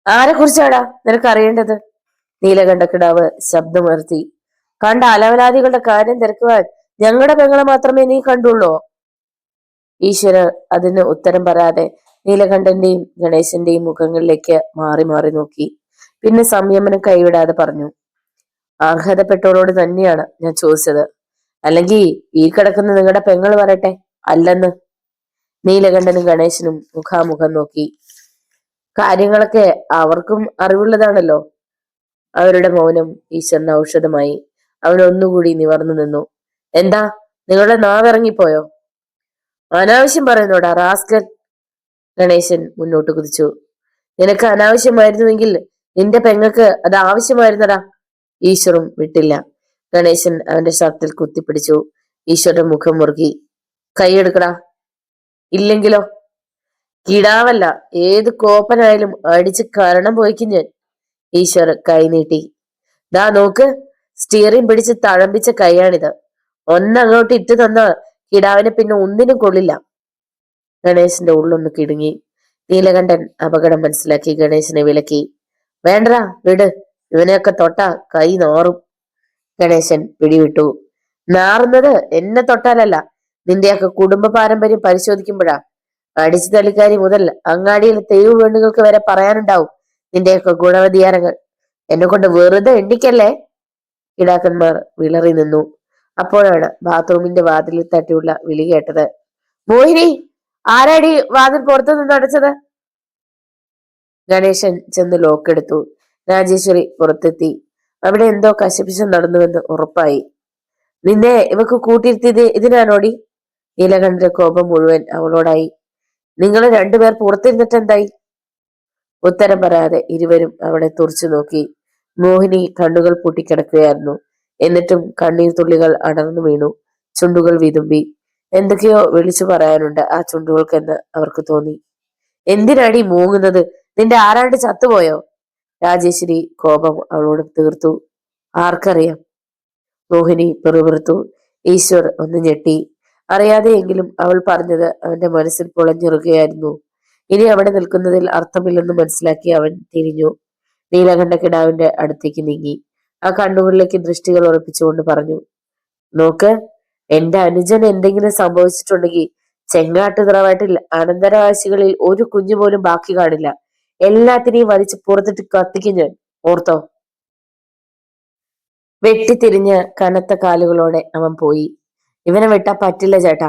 ആരെ കുറിച്ചാടാ നിനക്ക് അറിയേണ്ടത്? നീലകണ്ഠക്കിടാവ് ശബ്ദമുയർത്തി. കണ്ട അലവലാദികളുടെ കാര്യം തിരക്കുവാൻ ഞങ്ങളുടെ പെങ്ങളെ മാത്രമേ നീ കണ്ടുള്ളൂ. ഈശ്വരർ അതിന് ഉത്തരം പറയാതെ നീലകണ്ഠന്റെയും ഗണേശന്റെയും മുഖങ്ങളിലേക്ക് മാറി മാറി നോക്കി. പിന്നെ സംയമനം കൈവിടാതെ പറഞ്ഞു, അർഹതപ്പെട്ടവരോട് തന്നെയാണ് ഞാൻ ചോദിച്ചത്. അല്ലെങ്കിൽ ഈ കിടക്കുന്ന നിങ്ങളുടെ പെങ്ങൾ പറയട്ടെ അല്ലെന്ന്. നീലകണ്ഠനും ഗണേശനും മുഖാമുഖം നോക്കി. കാര്യങ്ങളൊക്കെ അവർക്കും അറിവുള്ളതാണല്ലോ. അവരുടെ മൗനം ഈശ്വരന് ഔഷധമായി. അവൻ ഒന്നുകൂടി നിവർന്നു നിന്നു. എന്താ, നിങ്ങളുടെ നാവിറങ്ങിപ്പോയോ? അനാവശ്യം പറയുന്നോടാ റാസ്കൽ. ഗണേശൻ മുന്നോട്ട് കുതിച്ചു. നിനക്ക് അനാവശ്യമായിരുന്നുവെങ്കിൽ നിന്റെ പെങ്ങൾക്ക് അത് ആവശ്യമായിരുന്നടാ. ഈശ്വറും വിട്ടില്ല. ഗണേശൻ അവന്റെ ഷർട്ടിൽ കുത്തിപ്പിടിച്ചു. ഈശ്വരന്റെ മുഖം മുറുകി. കൈയെടുക്കടാ, ഇല്ലെങ്കിലോ? കിടാവല്ല, ഏത് കോപ്പനായാലും അടിച്ച് കരണം പോയിക്കും ഞാൻ. ഈശ്വർ കൈ നീട്ടി. ദാ നോക്ക്, സ്റ്റിയറിംഗ് പിടിച്ച് തഴമ്പിച്ച കൈയാണിത്. ഒന്നങ്ങോട്ട് ഇട്ട് തന്ന കിടാവിനെ പിന്നെ ഒന്നിനും കൊള്ളില്ല. ഗണേശന്റെ ഉള്ളൊന്ന് കിടുങ്ങി. നീലകണ്ഠൻ അപകടം മനസ്സിലാക്കി ഗണേശനെ വിലക്കി. വേണ്ടടാ, വിട്, ഇവനെയൊക്കെ തൊട്ട കൈ നാറും. ഗണേശൻ പിടിവിട്ടു. നാറുന്നത് എന്നെ തൊട്ടാലല്ല, നിന്റെയൊക്കെ കുടുംബ പാരമ്പര്യം പരിശോധിക്കുമ്പോഴാ. അടിച്ചു തള്ളിക്കാരി മുതൽ അങ്ങാടിയിലെ തെരുവ് പെണ്ണുകൾക്ക് വരെ പറയാനുണ്ടാവും നിന്റെയൊക്കെ ഗുണവധികാരങ്ങൾ. എന്നെ കൊണ്ട് വെറുതെ എണ്ണിക്കല്ലേ. കിടാക്കന്മാർ വിളറി നിന്നു. അപ്പോഴാണ് ബാത്റൂമിന്റെ വാതിലിൽ തട്ടിയുള്ള വിളി കേട്ടത്. മോഹിനി, ആരാടി വാതിൽ പുറത്തു നിന്ന് അടച്ചത്? ഗണേശൻ ചെന്ന് ലോക്കെടുത്തു. രാജേശ്വരി പുറത്തെത്തി. അവിടെ എന്തോ കശപിശം നടന്നുവെന്ന് ഉറപ്പായി. നിന്നെ ഇവക്ക് കൂട്ടിയിരുത്തിയത് ഇതിനാണോടി? നീലകണ്ഠന്റെ കോപം മുഴുവൻ അവളോടായി. നിങ്ങൾ രണ്ടുപേർ പുറത്തിരുന്നിട്ട് എന്തായി? ഉത്തരം പറയാതെ ഇരുവരും അവളെ തുറച്ചു നോക്കി. മോഹിനി കണ്ണുകൾ പൂട്ടിക്കിടക്കുകയായിരുന്നു. എന്നിട്ടും കണ്ണീർ തുള്ളികൾ അടർന്നു വീണു. ചുണ്ടുകൾ വിതുമ്പി. എന്തൊക്കെയോ വിളിച്ചു പറയാനുണ്ട് ആ ചുണ്ടുകൾക്കെന്ന് അവർക്ക് തോന്നി. എന്തിനാടി മൂങ്ങുന്നത്? നിന്റെ ആരാണ്ട് ചത്തുപോയോ? രാജേശ്വരി കോപം അവളോട് തീർത്തു. ആർക്കറിയാം? മോഹിനി പെറുപിറുത്തു. ഈശ്വർ ഒന്ന് ഞെട്ടി. അറിയാതെയെങ്കിലും അവൾ പറഞ്ഞത് അവന്റെ മനസ്സിൽ പുളഞ്ഞിറുകയായിരുന്നു. ഇനി അവിടെ നിൽക്കുന്നതിൽ അർത്ഥമില്ലെന്ന് മനസ്സിലാക്കി അവൻ തിരിഞ്ഞു. നീലകണ്ഠ കിടാവിന്റെ അടുത്തേക്ക് നീങ്ങി. ആ കണ്ണുകളിലേക്ക് ദൃഷ്ടികൾ ഉറപ്പിച്ചുകൊണ്ട് പറഞ്ഞു, നോക്ക്, എന്റെ അനുജന് എന്തെങ്കിലും സംഭവിച്ചിട്ടുണ്ടെങ്കിൽ ചെങ്ങാട്ട് തറവാട്ടിൽ അനന്തരാശികളിൽ ഒരു കുഞ്ഞു പോലും ബാക്കി കാണില്ല. എല്ലാത്തിനെയും വലിച്ച് പുറത്തിട്ട് കത്തിക്കും ഞാൻ, ഓർത്തോ. വെട്ടിത്തിരിഞ്ഞ് കനത്ത കാലുകളോടെ അവൻ പോയി. ഇവനെ വിട്ടാ പറ്റില്ല ചേട്ടാ.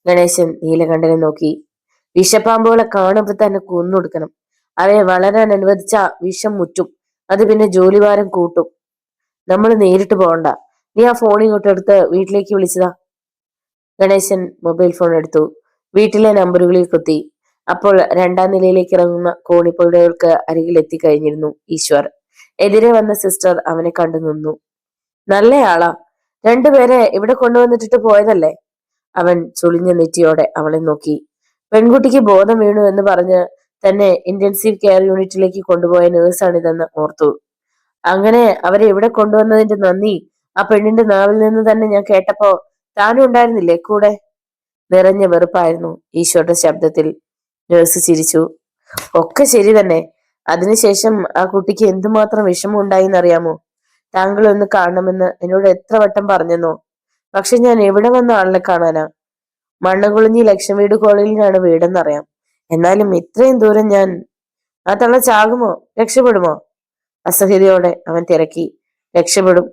ഗണേശൻ നീലകണ്ഠനെ നോക്കി. വിഷപ്പാമ്പുകളെ കാണുമ്പോൾ തന്നെ കൊന്നൊടുക്കണം. അവയെ വളരാൻ അനുവദിച്ച വിഷം മുറ്റും. അത് പിന്നെ ജോലിഭാരം കൂട്ടും. നമ്മൾ നേരിട്ട് പോകണ്ട. നീ ആ ഫോൺ ഇങ്ങോട്ട് എടുത്ത് വീട്ടിലേക്ക് വിളിച്ചതാ. ഗണേശൻ മൊബൈൽ ഫോൺ എടുത്തു. വീട്ടിലെ നമ്പറുകളിൽ കുത്തി. അപ്പോൾ രണ്ടാം നിലയിലേക്ക് ഇറങ്ങുന്ന കോണിപ്പടികൾക്ക് അരികിൽ എത്തിക്കഴിഞ്ഞിരുന്നു ഈശ്വർ. എതിരെ വന്ന സിസ്റ്റർ അവനെ കണ്ടു നിന്നു. നല്ലയാളാ, രണ്ടുപേരെ ഇവിടെ കൊണ്ടുവന്നിട്ടിട്ട് പോയതല്ലേ? അവൻ ചുളിഞ്ഞ നെറ്റിയോടെ അവളെ നോക്കി. പെൺകുട്ടിക്ക് ബോധം വീണു എന്ന് പറഞ്ഞ് തന്നെ ഇന്റൻസീവ് കെയർ യൂണിറ്റിലേക്ക് കൊണ്ടുപോയ നേഴ്സാണിതെന്ന് ഓർത്തു. അങ്ങനെ അവരെ ഇവിടെ കൊണ്ടുവന്നതിന്റെ നന്ദി ആ പെണ്ണിന്റെ നാവിൽ നിന്ന് തന്നെ ഞാൻ കേട്ടപ്പോ താനും ഉണ്ടായിരുന്നില്ലേ കൂടെ? നിറഞ്ഞ വെറുപ്പായിരുന്നു ഈശോയുടെ ശബ്ദത്തിൽ. നേഴ്സ് ചിരിച്ചു. ഒക്കെ ശരി തന്നെ. അതിനുശേഷം ആ കുട്ടിക്ക് എന്തുമാത്രം വിഷമം ഉണ്ടായിന്നറിയാമോ? താങ്കൾ ഒന്ന് കാണണമെന്ന് എന്നോട് എത്ര വട്ടം പറഞ്ഞെന്നോ. പക്ഷെ ഞാൻ എവിടെ വന്ന ആളിനെ കാണാനാ? മണ്ണുകുളിഞ്ഞി ലക്ഷ്മീട് കോളേജിലാണ് വീടെന്നറിയാം. എന്നാലും ഇത്രയും ദൂരം ഞാൻ. ആ തള്ള ചാകുമോ? രക്ഷപ്പെടുമോ? അസഹ്യതയോടെ അവൻ തിരക്കി. രക്ഷപ്പെടും.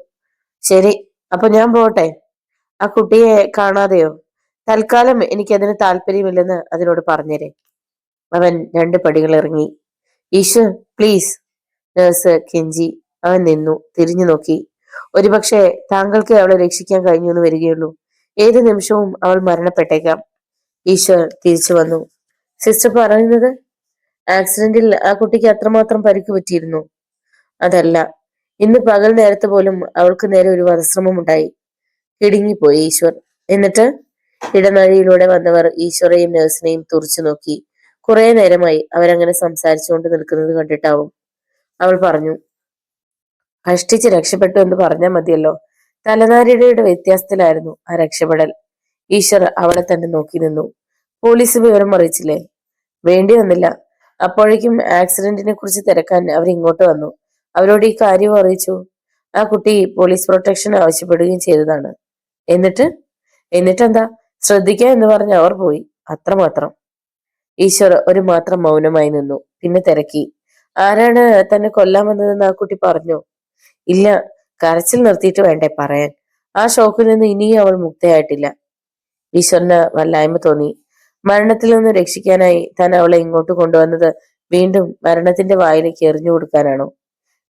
ശരി, അപ്പൊ ഞാൻ പോട്ടെ. ആ കുട്ടിയെ കാണാതെയോ? തൽക്കാലം എനിക്കതിന് താല്പര്യമില്ലെന്ന് അതിനോട് പറഞ്ഞേരെ. അവൻ 2 പടികൾ ഇറങ്ങി. ഈശ്വർ പ്ലീസ്, നേഴ്സ് കെഞ്ചി. അവൻ നിന്നു, തിരിഞ്ഞു നോക്കി. ഒരുപക്ഷെ താങ്കൾക്ക് അവളെ രക്ഷിക്കാൻ കഴിഞ്ഞു എന്ന് വരികയുള്ളൂ. ഏത് നിമിഷവും അവൾ മരണപ്പെട്ടേക്കാം. ഈശ്വർ തിരിച്ചു വന്നു. സിസ്റ്റർ പറയുന്നത് ആക്സിഡന്റിൽ ആ കുട്ടിക്ക് അത്രമാത്രം പരിക്ക് പറ്റിയിരുന്നു? അതല്ല, ഇന്ന് പകൽ നേരത്ത് പോലും അവൾക്ക് നേരെ ഒരു വധശ്രമം ഉണ്ടായി. കിടുങ്ങിപ്പോയി ഈശ്വർ. എന്നിട്ട് ഇടനാഴിയിലൂടെ വന്നവർ ഈശ്വരെയും നഴ്സിനെയും തുറച്ചു നോക്കി. കുറെ നേരമായി അവരങ്ങനെ സംസാരിച്ചുകൊണ്ട് നിൽക്കുന്നത് കണ്ടിട്ടാവും. അവൾ പറഞ്ഞു, കഷ്ടിച്ച് രക്ഷപ്പെട്ടു എന്ന് പറഞ്ഞാൽ മതിയല്ലോ. തലനാരിഴയുടെ വ്യത്യാസത്തിലായിരുന്നു ആ രക്ഷപ്പെടൽ. ഈശ്വർ അവളെ തന്നെ നോക്കി നിന്നു. പോലീസ് വിവരം അറിയിച്ചില്ലേ? വേണ്ടി വന്നില്ല. അപ്പോഴേക്കും ആക്സിഡന്റിനെ കുറിച്ച് തിരക്കാൻ അവർ ഇങ്ങോട്ട് വന്നു. അവരോട് ഈ കാര്യം അറിയിച്ചു. ആ കുട്ടി പോലീസ് പ്രൊട്ടക്ഷൻ ആവശ്യപ്പെടുകയും ചെയ്തതാണ്. എന്നിട്ട് എന്നിട്ടെന്താ, ശ്രദ്ധിക്കുക എന്ന് പറഞ്ഞ് അവർ പോയി. അത്രമാത്രം. ഈശ്വർ ഒരു മാത്രം മൗനമായി നിന്നു. പിന്നെ തിരക്കി. ആരാണ് തന്നെ കൊല്ലാൻ വന്നതെന്ന് ആ കുട്ടി പറഞ്ഞോ? ഇല്ല. കരച്ചിൽ നിർത്തിയിട്ട് വേണ്ടേ പറയാൻ. ആ ഷോക്കിൽ നിന്ന് ഇനിയും അവൾ മുക്തയായിട്ടില്ല. ഈശ്വറിന് വല്ലായ്മ തോന്നി. മരണത്തിൽ നിന്ന് രക്ഷിക്കാനായി താൻ അവളെ ഇങ്ങോട്ട് കൊണ്ടുവന്നത് വീണ്ടും മരണത്തിന്റെ വായിലേക്ക് എറിഞ്ഞു കൊടുക്കാനാണോ?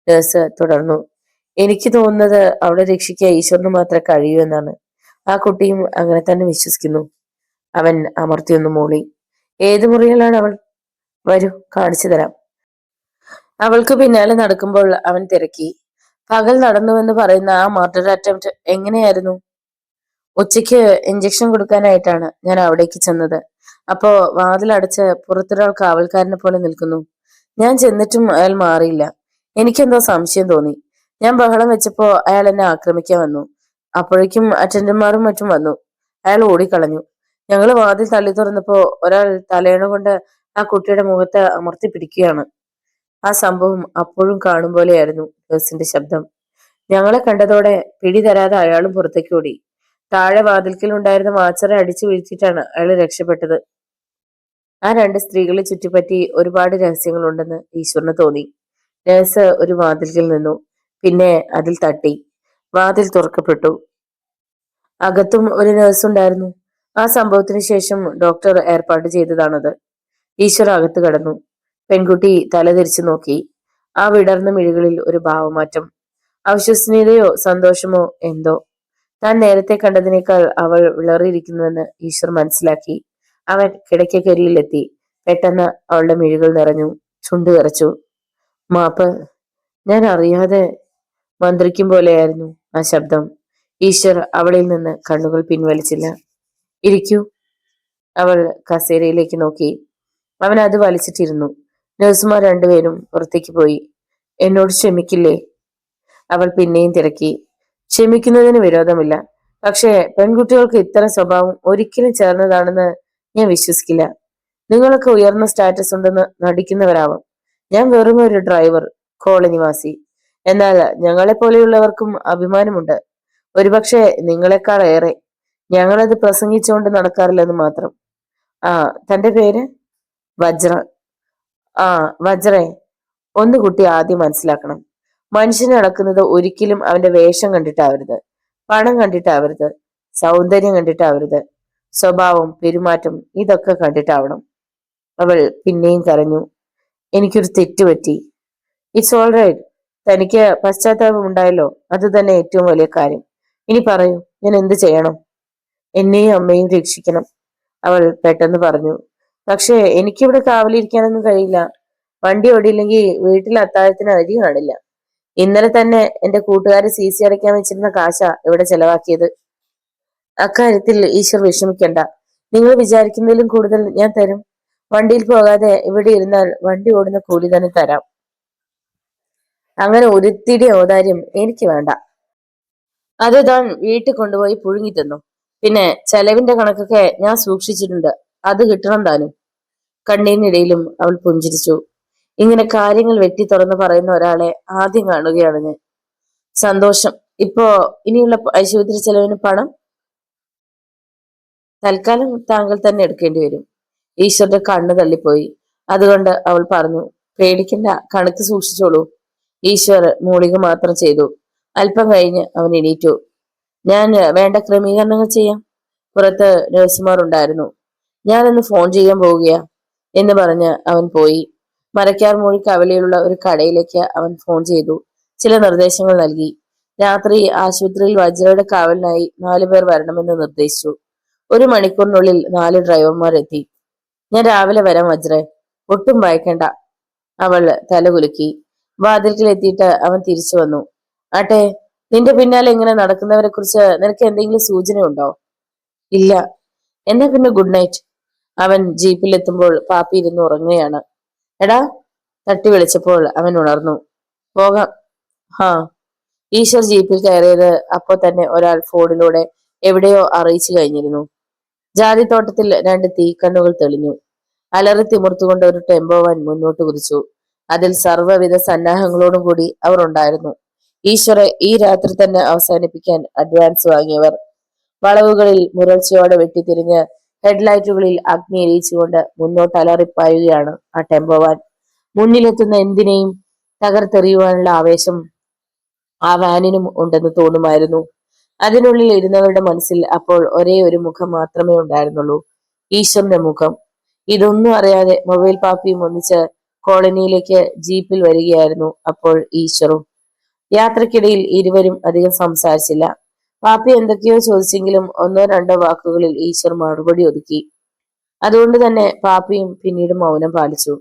നേഴ്സ് തുടർന്നു. എനിക്ക് തോന്നുന്നത് അവളെ രക്ഷിക്കാൻ ഈശ്വറിന് മാത്രമേ കഴിയൂ എന്നാണ്. ആ കുട്ടിയും അങ്ങനെ തന്നെ വിശ്വസിക്കുന്നു. അവൻ അമർത്തിയൊന്നു മൂളി. ഏത് മുറിയിലാണ് അവൾ? വരൂ, കാണിച്ചു തരാം. അവൾക്ക് പിന്നാലെ നടക്കുമ്പോൾ അവൻ തിരക്കി. പകൽ നടന്നുവെന്ന് പറയുന്ന ആ മർഡർ അറ്റംപ്റ്റ് എങ്ങനെയായിരുന്നു? ഉച്ചയ്ക്ക് ഇഞ്ചക്ഷൻ കൊടുക്കാനായിട്ടാണ് ഞാൻ അവിടേക്ക് ചെന്നത്. അപ്പോ വാതിലടച്ച് പുറത്തൊരാൾ കാവൽക്കാരനെ പോലെ നിൽക്കുന്നു. ഞാൻ ചെന്നിട്ടും അയാൾ മാറിയില്ല. എനിക്കെന്തോ സംശയം തോന്നി. ഞാൻ ബഹളം വെച്ചപ്പോ അയാൾ എന്നെ ആക്രമിക്കാൻ വന്നു. അപ്പോഴേക്കും അറ്റൻഡന്മാരും മറ്റും വന്നു. അയാൾ ഓടിക്കളഞ്ഞു. ഞങ്ങൾ വാതിൽ തള്ളി തുറന്നപ്പോ ഒരാൾ തലയണ കൊണ്ട് ആ കുട്ടിയുടെ മുഖത്ത് അമർത്തി പിടിക്കുകയാണ്. ആ സംഭവം അപ്പോഴും കാണും പോലെയായിരുന്നു നേഴ്സിന്റെ ശബ്ദം. ഞങ്ങളെ കണ്ടതോടെ പിടി തരാതെ അയാളും പുറത്തേക്ക് ഓടി. താഴെ വാതിൽക്കൽ ഉണ്ടായിരുന്ന വാച്ചറെ അടിച്ചു വീഴ്ത്തിയിട്ടാണ് അയാൾ രക്ഷപ്പെട്ടത്. ആ രണ്ട് സ്ത്രീകളെ ചുറ്റിപ്പറ്റി ഒരുപാട് രഹസ്യങ്ങളുണ്ടെന്ന് ഈശ്വറിന് തോന്നി. നേഴ്സ് ഒരു വാതിൽക്കൽ നിന്നു. പിന്നെ അതിൽ തട്ടി. വാതിൽ തുറക്കപ്പെട്ടു. അകത്തും ഒരു നേഴ്സ് ഉണ്ടായിരുന്നു. ആ സംഭവത്തിന് ശേഷം ഡോക്ടർ ഏർപ്പാട് ചെയ്തതാണത്. ഈശ്വർ അകത്ത് കടന്നു. പെൺകുട്ടി തലതിരിച്ചു നോക്കി. ആ വിടർന്ന മിഴികളിൽ ഒരു ഭാവമാറ്റം. അവിശ്വസനീയതയോ സന്തോഷമോ എന്തോ. താൻ നേരത്തെ കണ്ടതിനേക്കാൾ അവൾ വിളറിയിരിക്കുന്നുവെന്ന് ഈശ്വർ മനസ്സിലാക്കി. അവൻ കിടക്കക്കരിയിലെത്തി. പെട്ടെന്ന് അവളുടെ മിഴികൾ നിറഞ്ഞു. ചുണ്ടു വിറച്ചു. മാപ്പ്. ഞാൻ അറിയാതെ. മന്ത്രിക്കും പോലെയായിരുന്നു ആ ശബ്ദം. ഈശ്വർ അവളിൽ നിന്ന് കണ്ണുകൾ പിൻവലിച്ചില്ല. ഇരിക്കൂ. അവൾ കസേരയിലേക്ക് നോക്കി. അവൻ അത് വലിച്ചിട്ടിരുന്നു. നഴ്സുമാർ രണ്ടുപേരും പുറത്തേക്ക് പോയി. എന്നോട് ക്ഷമിക്കില്ലേ? അവൾ പിന്നെയും തിരക്കി. ക്ഷമിക്കുന്നതിന് വിരോധമില്ല. പക്ഷേ പെൺകുട്ടികൾക്ക് ഇത്തരം സ്വഭാവം ഒരിക്കലും ചേർന്നതാണെന്ന് ഞാൻ വിശ്വസിക്കില്ല. നിങ്ങളൊക്കെ ഉയർന്ന സ്റ്റാറ്റസ് ഉണ്ടെന്ന് നടിക്കുന്നവരാവാം. ഞാൻ വെറും ഒരു ഡ്രൈവർ, കോളനിവാസി. എന്നാൽ ഞങ്ങളെ പോലെയുള്ളവർക്കും അഭിമാനമുണ്ട്. ഒരുപക്ഷെ നിങ്ങളെക്കാൾ ഏറെ. ഞങ്ങളത് പ്രസംഗിച്ചുകൊണ്ട് നടക്കാറില്ലെന്ന് മാത്രം. ആ, തന്റെ പേര്? വജ്ര. ആ, വജ്രേ. ഒന്ന് കുട്ടി ആദ്യം മനസ്സിലാക്കണം. മനുഷ്യനെ അളക്കുന്നത് ഒരിക്കലും അവന്റെ വേഷം കണ്ടിട്ടാവരുത്, പണം കണ്ടിട്ടാവരുത്, സൗന്ദര്യം കണ്ടിട്ടാവരുത്. സ്വഭാവം, പെരുമാറ്റം ഇതൊക്കെ കണ്ടിട്ടാവണം. അവൾ പിന്നെയും കരഞ്ഞു. എനിക്കൊരു തെറ്റുപറ്റി. It's all right. തനിക്ക് പശ്ചാത്താപം ഉണ്ടായല്ലോ, അത് തന്നെ ഏറ്റവും വലിയ കാര്യം. ഇനി പറയൂ, ഞാൻ എന്ത് ചെയ്യണം? എന്നെയും അമ്മയും രക്ഷിക്കണം, അവൾ പെട്ടെന്ന് പറഞ്ഞു. പക്ഷേ എനിക്കിവിടെ കാവലിരിക്കാനൊന്നും കഴിയില്ല. വണ്ടി ഓടിയില്ലെങ്കിൽ വീട്ടിൽ അത്താഴത്തിന് അരി കാണില്ല. ഇന്നലെ തന്നെ എന്റെ കൂട്ടുകാരെ CC അടയ്ക്കാൻ വെച്ചിരുന്ന കാശ ഇവിടെ ചെലവാക്കിയത്. അക്കാര്യത്തിൽ ഈശ്വർ വിഷമിക്കണ്ട. നിങ്ങൾ വിചാരിക്കുന്നതിലും കൂടുതൽ ഞാൻ തരും. വണ്ടിയിൽ പോകാതെ ഇവിടെ ഇരുന്നാൽ വണ്ടി ഓടുന്ന കൂലി തന്നെ തരാം. അങ്ങനെ ഒരുത്തിരി ഔദാര്യം എനിക്ക് വേണ്ട. അത് താൻ വീട്ടിൽ കൊണ്ടുപോയി പുഴുങ്ങി തന്നു. പിന്നെ ചെലവിന്റെ കണക്കൊക്കെ ഞാൻ സൂക്ഷിച്ചിട്ടുണ്ട്. അത് കിട്ടണം താനും. കണ്ണീരിനിടയിലും അവൾ പുഞ്ചിരിച്ചു. ഇങ്ങനെ കാര്യങ്ങൾ വെട്ടി തുറന്ന് പറയുന്ന ഒരാളെ ആദ്യം കാണുകയാണ് ഞാൻ. സന്തോഷം. ഇപ്പോ ഇനിയുള്ള ആശുപത്രി ചെലവിന് പണം തൽക്കാലം താങ്കൾ തന്നെ എടുക്കേണ്ടി വരും. ഈശ്വരുടെ കണ്ണ് തള്ളിപ്പോയി. അതുകൊണ്ട് അവൾ പറഞ്ഞു, പേടിക്കണ്ട, കണക്ക് സൂക്ഷിച്ചോളൂ. ഈശ്വർ മൂളിക മാത്രം ചെയ്തു. അല്പം കഴിഞ്ഞ് അവൻ എണീറ്റു. ഞാൻ വേണ്ട ക്രമീകരണങ്ങൾ ചെയ്യാം. പുറത്ത് നഴ്സുമാർ ഉണ്ടായിരുന്നു. ഞാനൊന്ന് ഫോൺ ചെയ്യാൻ പോവുകയാ എന്ന് പറഞ്ഞ് അവൻ പോയി. മരക്കാർ മൂഴി കവലയിലുള്ള ഒരു കടയിലേക്ക് അവൻ ഫോൺ ചെയ്തു. ചില നിർദ്ദേശങ്ങൾ നൽകി. രാത്രി ആശുപത്രിയിൽ വജ്രയുടെ കാവലിനായി 4 പേർ വരണമെന്ന് നിർദ്ദേശിച്ചു. 1 മണിക്കൂറിനുള്ളിൽ 4 ഡ്രൈവർമാർ എത്തി. ഞാൻ രാവിലെ വരാം വജ്രേ, ഒട്ടും ഭയക്കണ്ട. അവൾ തലകുലുക്കി. വാതിൽക്കൽ എത്തിയിട്ട് അവൻ തിരിച്ചു വന്നു. ആട്ടെ, നിന്റെ പിന്നാലെ ഇങ്ങനെ നടക്കുന്നവരെ കുറിച്ച് നിനക്ക് എന്തെങ്കിലും സൂചന ഉണ്ടോ? ഇല്ല. എന്നാ പിന്നെ ഗുഡ് നൈറ്റ്. അവൻ ജീപ്പിൽ എത്തുമ്പോൾ പാപ്പി ഇരുന്ന് ഉറങ്ങുകയാണ്. എടാ, തട്ടി വിളിച്ചപ്പോൾ അവൻ ഉണർന്നു. പോകാം. ഹാ. ഈശ്വർ ജീപ്പിൽ കയറിയത് അപ്പോൾ തന്നെ ഒരാൾ ഫോണിലൂടെ എവിടെയോ അറിയിച്ചു കഴിഞ്ഞിരുന്നു. ജാതിത്തോട്ടത്തിൽ 2 തീക്കണ്ണുകൾ തെളിഞ്ഞു. അലറി തിമിർത്തുകൊണ്ട് ഒരു ടെമ്പോ വാൻ മുന്നോട്ട് കുതിച്ചു. അതിൽ സർവ്വവിധ സന്നാഹങ്ങളോടും കൂടി അവർ ഉണ്ടായിരുന്നു. ഈശ്വര, ഈ രാത്രി തന്നെ അവസാനിപ്പിക്കാൻ അഡ്വാൻസ് വാങ്ങിയവർ. വളവുകളിൽ മുരൾച്ചയോടെ വെട്ടിത്തിരിഞ്ഞ് ഹെഡ്ലൈറ്റുകളിൽ അഗ്നി എരിയിച്ചുകൊണ്ട് മുന്നോട്ട് അലറിപ്പായുകയാണ് ആ ടെമ്പോ വാൻ. മുന്നിലെത്തുന്ന എന്തിനേയും തകർത്തെറിയുവാനുള്ള ആവേശം ആ വാനിനും ഉണ്ടെന്ന് തോന്നുമായിരുന്നു. അതിനുള്ളിൽ ഇരുന്നവരുടെ മനസ്സിൽ അപ്പോൾ ഒരേ ഒരു മുഖം മാത്രമേ ഉണ്ടായിരുന്നുള്ളൂ, ഈശ്വറിന്റെ മുഖം. ഇതൊന്നും അറിയാതെ മൊബൈൽ പാപ്പിയും ഒന്നിച്ച് കോളനിയിലേക്ക് ജീപ്പിൽ വരികയായിരുന്നു അപ്പോൾ ഈശ്വറും. യാത്രക്കിടയിൽ ഇരുവരും അധികം സംസാരിച്ചില്ല. പാപ്പി എന്തൊക്കെയോ ചോദിച്ചെങ്കിലും ഒന്നോ രണ്ടോ വാക്കുകളിൽ ഈശ്വർ മറുപടി ഒതുക്കി. അതുകൊണ്ട് തന്നെ പാപ്പിയും പിന്നീട് മൗനം പാലിച്ചു.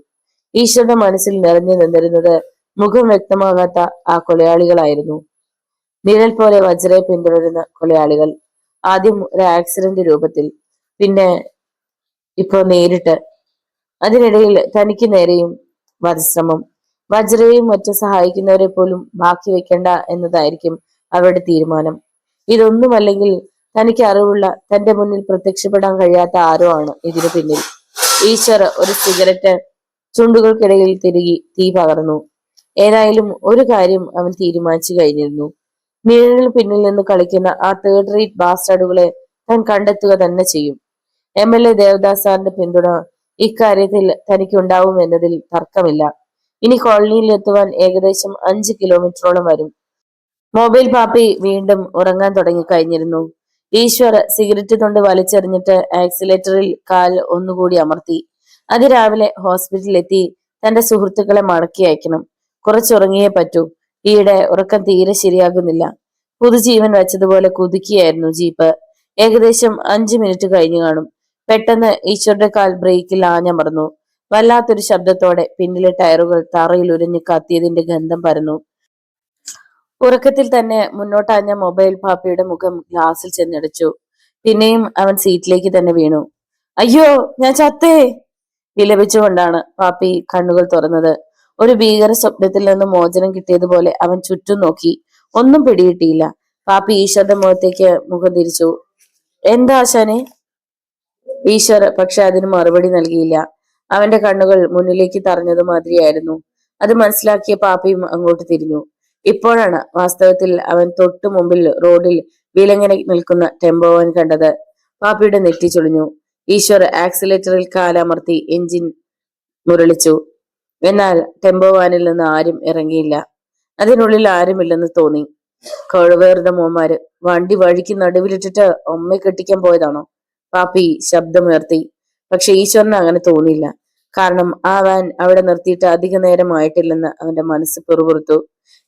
ഈശ്വരുടെ മനസ്സിൽ നിറഞ്ഞു നിന്നിരുന്നത് മുഖം വ്യക്തമാകാത്ത ആ കൊലയാളികളായിരുന്നു. നിഴൽ പോലെ വജ്രയെ പിന്തുടരുന്ന കൊലയാളികൾ. ആദ്യം ഒരു ആക്സിഡന്റ് രൂപത്തിൽ, പിന്നെ ഇപ്പോ നേരിട്ട്. അതിനിടയിൽ തനിക്ക് നേരെയും വധശ്രമം. വജ്രയെയും മറ്റു സഹായിക്കുന്നവരെ പോലും ബാക്കി വെക്കണ്ട എന്നതായിരിക്കും അവരുടെ തീരുമാനം. ഇതൊന്നുമല്ലെങ്കിൽ തനിക്ക് അറിവുള്ള, തന്റെ മുന്നിൽ പ്രത്യക്ഷപ്പെടാൻ കഴിയാത്ത ആരോ ആണ് ഇതിനു പിന്നിൽ. ഈശ്വർ ഒരു സിഗരറ്റ് ചുണ്ടുകൾക്കിടയിൽ തിരുകി തീ പകർന്നു. ഏതായാലും ഒരു കാര്യം അവൻ തീരുമാനിച്ചു കഴിഞ്ഞിരുന്നു. നിഴലിന് പിന്നിൽ നിന്ന് കളിക്കുന്ന ആ തേർഡ് റേറ്റ് ബാസ്റ്റാർഡുകളെ താൻ കണ്ടെത്തുക തന്നെ ചെയ്യും. MLA ദേവദാസ് സാറിന്റെ പിന്തുണ ഇക്കാര്യത്തിൽ തനിക്കുണ്ടാവും എന്നതിൽ തർക്കമില്ല. ഇനി കോളനിയിൽ എത്തുവാൻ ഏകദേശം 5 കിലോമീറ്ററോളം വരും. മൊബൈൽ പാപ്പി വീണ്ടും ഉറങ്ങാൻ തുടങ്ങി കഴിഞ്ഞിരുന്നു. ഈശ്വർ സിഗരറ്റ് തൊണ്ട് വലിച്ചെറിഞ്ഞിട്ട് ആക്സിലേറ്ററിൽ കാൽ ഒന്നുകൂടി അമർത്തി. അതിരാവിലെ ഹോസ്പിറ്റലിൽ എത്തി തന്റെ സുഹൃത്തുക്കളെ മടക്കി അയക്കണം. കുറച്ചുറങ്ങിയേ പറ്റൂ. ഈയിടെ ഉറക്കം തീരെ ശരിയാകുന്നില്ല. പുതുജീവൻ വെച്ചതുപോലെ കുതുക്കിയായിരുന്നു ജീപ്പ്. ഏകദേശം 5 മിനിറ്റ് കഴിഞ്ഞു കാണും. പെട്ടെന്ന് ഈശ്വരുടെ കാൽ ബ്രേക്കിൽ ആഞ്ഞമർന്നു. വല്ലാത്തൊരു ശബ്ദത്തോടെ പിന്നിലെ ടയറുകൾ തറയിൽ ഉരഞ്ഞു കത്തിയതിന്റെ ഗന്ധം പരന്നു. ഉറക്കത്തിൽ തന്നെ മുന്നോട്ടാഞ്ഞ മൊബൈൽ പാപ്പിയുടെ മുഖം ഗ്ലാസിൽ ചെന്നിടിച്ചു. പിന്നെയും അവൻ സീറ്റിലേക്ക് തന്നെ വീണു. അയ്യോ, ഞാൻ ചത്തേ! വിലപിച്ചുകൊണ്ടാണ് പാപ്പി കണ്ണുകൾ തുറന്നത്. ഒരു ഭീകര സ്വപ്നത്തിൽ നിന്ന് മോചനം കിട്ടിയതുപോലെ അവൻ ചുറ്റും നോക്കി. ഒന്നും പിടികിട്ടിയില്ല. പാപ്പി ഈശ്വരുടെ മുഖത്തേക്ക് മുഖം തിരിച്ചു. എന്താ ആശാനെ? ഈശ്വർ പക്ഷെ അതിന് മറുപടി നൽകിയില്ല. അവന്റെ കണ്ണുകൾ മുന്നിലേക്ക് തറഞ്ഞത് മാതിരിയായിരുന്നു. അത് മനസ്സിലാക്കിയ പാപ്പിയും അങ്ങോട്ട് തിരിഞ്ഞു. ഇപ്പോഴാണ് വാസ്തവത്തിൽ അവൻ തൊട്ടു മുമ്പിൽ റോഡിൽ വിലങ്ങനെ നിൽക്കുന്ന ടെമ്പോവാൻ കണ്ടത്. പാപ്പിയുടെ നെറ്റി ചുളിഞ്ഞു. ഈശ്വർ ആക്സിലേറ്ററിൽ കാലമർത്തി എഞ്ചിൻ മുരളിച്ചു. എന്നാൽ ടെമ്പോവാനിൽ നിന്ന് ആരും ഇറങ്ങിയില്ല. അതിനുള്ളിൽ ആരുമില്ലെന്ന് തോന്നി. കഴിവേറുടെ മോന്മാര് വണ്ടി വഴിക്ക് നടുവിലിട്ടിട്ട് അമ്മയെ കെട്ടിക്കാൻ പോയതാണോ? പാപ്പി ശബ്ദമുയർത്തി. പക്ഷെ ഈശ്വരന് അങ്ങനെ തോന്നിയില്ല. കാരണം ആ വാൻ അവിടെ നിർത്തിയിട്ട് അധിക നേരമായിട്ടില്ലെന്ന് അവന്റെ മനസ്സ് പിറുപിറുത്തു.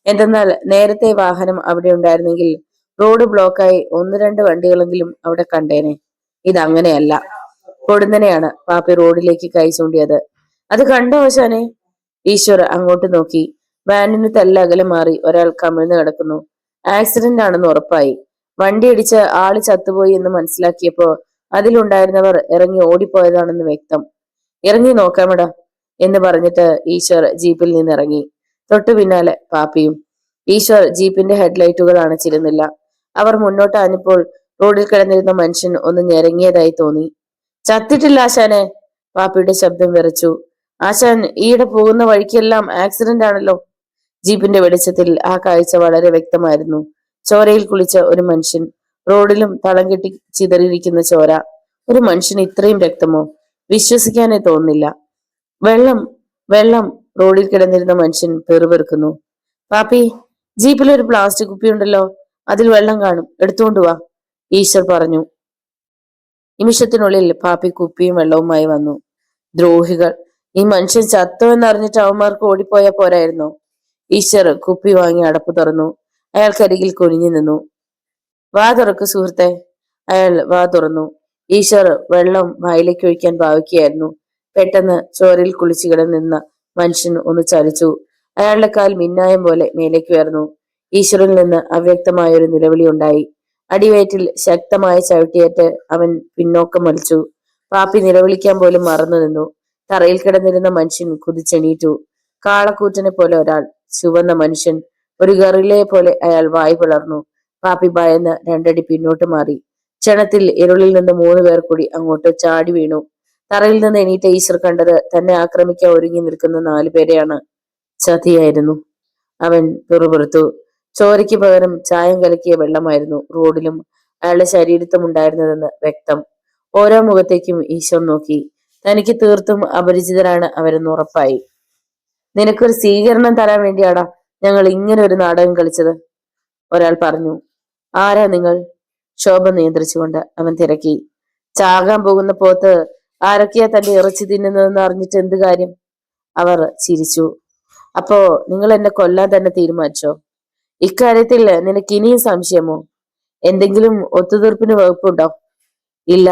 എന്തെന്നാൽ നേരത്തെ വാഹനം അവിടെ ഉണ്ടായിരുന്നെങ്കിൽ റോഡ് ബ്ലോക്കായി 1-2 വണ്ടികളെങ്കിലും അവിടെ കണ്ടേനെ. ഇതങ്ങനെയല്ല. പൊടുന്നനെയാണ് പാപ്പി റോഡിലേക്ക് കൈ ചൂണ്ടിയത്. അത് കണ്ടോ ആശാനെ? ഈശ്വർ അങ്ങോട്ട് നോക്കി. വാനിന് തെല്ലകലെ മാറി ഒരാൾ കമിഴ്ന്നു കിടക്കുന്നു. ആക്സിഡന്റ് ആണെന്ന് ഉറപ്പായി. വണ്ടി ഇടിച്ച് ആള് ചത്തുപോയി എന്ന് മനസ്സിലാക്കിയപ്പോ അതിലുണ്ടായിരുന്നവർ ഇറങ്ങി ഓടിപ്പോയതാണെന്ന് വ്യക്തം. ഇറങ്ങി നോക്കാമടാ എന്ന് പറഞ്ഞിട്ട് ഈശ്വർ ജീപ്പിൽ നിന്നിറങ്ങി. തൊട്ടു പിന്നാലെ പാപ്പിയും. ഈശ്വർ ജീപ്പിന്റെ ഹെഡ്ലൈറ്റുകൾ അണച്ചിരുന്നില്ല. അവർ മുന്നോട്ട് ആഞ്ഞപ്പോൾ റോഡിൽ കിടന്നിരുന്ന മനുഷ്യൻ ഒന്ന് ഞെരങ്ങിയതായി തോന്നി. ചത്തിട്ടില്ല ആശാനെ! പാപ്പിയുടെ ശബ്ദം വിറച്ചു. ആശാൻ, ഈയിടെ പോകുന്ന വഴിക്കെല്ലാം ആക്സിഡന്റ് ആണല്ലോ. ജീപ്പിന്റെ വെളിച്ചത്തിൽ ആ കാഴ്ച വളരെ വ്യക്തമായിരുന്നു. ചോരയിൽ കുളിച്ച ഒരു മനുഷ്യൻ, റോഡിലും തളം കെട്ടി ചിതറിയിരിക്കുന്ന ചോര. ഒരു മനുഷ്യന് ഇത്രയും രക്തമോ? വിശ്വസിക്കാനേ തോന്നുന്നില്ല. വെള്ളം, വെള്ളം! റോഡിൽ കിടന്നിരുന്ന മനുഷ്യൻ പെറുപെറുക്കുന്നു. പാപ്പി, ജീപ്പിൽ ഒരു പ്ലാസ്റ്റിക് കുപ്പി ഉണ്ടല്ലോ, അതിൽ വെള്ളം കാണും, എടുത്തുകൊണ്ട് വാ, ഈശ്വർ പറഞ്ഞു. നിമിഷത്തിനുള്ളിൽ പാപ്പി കുപ്പിയും വെള്ളവുമായി വന്നു. ദ്രോഹികൾ! ഈ മനുഷ്യൻ ചത്തോ എന്നറിഞ്ഞിട്ട് അവന്മാർക്ക് ഓടിപ്പോയാ പോരായിരുന്നോ? ഈശ്വർ കുപ്പി വാങ്ങി അടപ്പ് തുറന്നു. അയാൾക്കരികിൽ കുനിഞ്ഞു നിന്നു. വാ തുറക്ക് സുഹൃത്തെ. അയാൾ വാ തുറന്നു. ഈശ്വർ വെള്ളം വായിലേക്ക് ഒഴിക്കാൻ ഭാവിക്കുകയായിരുന്നു. പെട്ടെന്ന് ചോരയിൽ കുളിച്ചു കിടന്നിരുന്ന മനുഷ്യൻ ഒന്ന് ചലിച്ചു. അയാളുടെ കാൽ മിന്നായം പോലെ മേലേക്ക് ഉയർന്നു. ഈശ്വറിൽ നിന്ന് അവ്യക്തമായ ഒരു നിലവിളി ഉണ്ടായി. അടിവയറ്റിൽ ശക്തമായ ചവിട്ടിയേറ്റ് അവൻ പിന്നോക്കം വലിച്ചു. പാപ്പി നിലവിളിക്കാൻ പോലും മറന്നു നിന്നു. തറയിൽ കിടന്നിരുന്ന മനുഷ്യൻ കുതിച്ചെണീറ്റു. കാളക്കൂറ്റനെ പോലെ ഒരാൾ, ചുവന്ന മനുഷ്യൻ. ഒരു ഗറിലയെ പോലെ അയാൾ വായ് പിളർന്നു. പാപ്പി ഭയന്ന് 2 അടി പിന്നോട്ട് മാറി. ക്ഷണത്തിൽ ഇരുളിൽ നിന്ന് 3 പേർ കൂടി അങ്ങോട്ട് ചാടി വീണു. തറയിൽ നിന്ന് എണീറ്റ ഈശ്വർ കണ്ടത് തന്നെ ആക്രമിക്കാൻ ഒരുങ്ങി നിൽക്കുന്ന 4 പേരെയാണ്. ചതിയായിരുന്നു. അവൻ പിറുപിറുത്തു. ചോരയ്ക്ക് പകരം ചായം കലക്കിയ വെള്ളമായിരുന്നു റോഡിലും അയാളുടെ ശരീരത്തും ഉണ്ടായിരുന്നതെന്ന് വ്യക്തം. ഓരോ മുഖത്തേക്കും ഈശ്വർ നോക്കി. തനിക്ക് തീർത്തും അപരിചിതരാണ് അവരെന്ന് ഉറപ്പായി. നിനക്കൊരു സ്വീകരണം തരാൻ വേണ്ടിയാടാ ഞങ്ങൾ ഇങ്ങനെ ഒരു നാടകം കളിച്ചത്, ഒരാൾ പറഞ്ഞു. ആരാ നിങ്ങൾ? ശോഭ നിയന്ത്രിച്ചുകൊണ്ട് അവൻ തിരക്കി. ചാകാൻ പോകുന്ന പോത്ത് ആരൊക്കെയാ തന്റെ ഇറച്ചി തിന്നുന്നതെന്ന് അറിഞ്ഞിട്ട് എന്ത് കാര്യം? അവർ ചിരിച്ചു. അപ്പോ നിങ്ങൾ എന്നെ കൊല്ലാൻ തന്നെ തീരുമാനിച്ചോ? ഇക്കാര്യത്തിൽ നിനക്ക് ഇനിയും സംശയമോ? എന്തെങ്കിലും ഒത്തുതീർപ്പിന് വകുപ്പുണ്ടോ? ഇല്ല.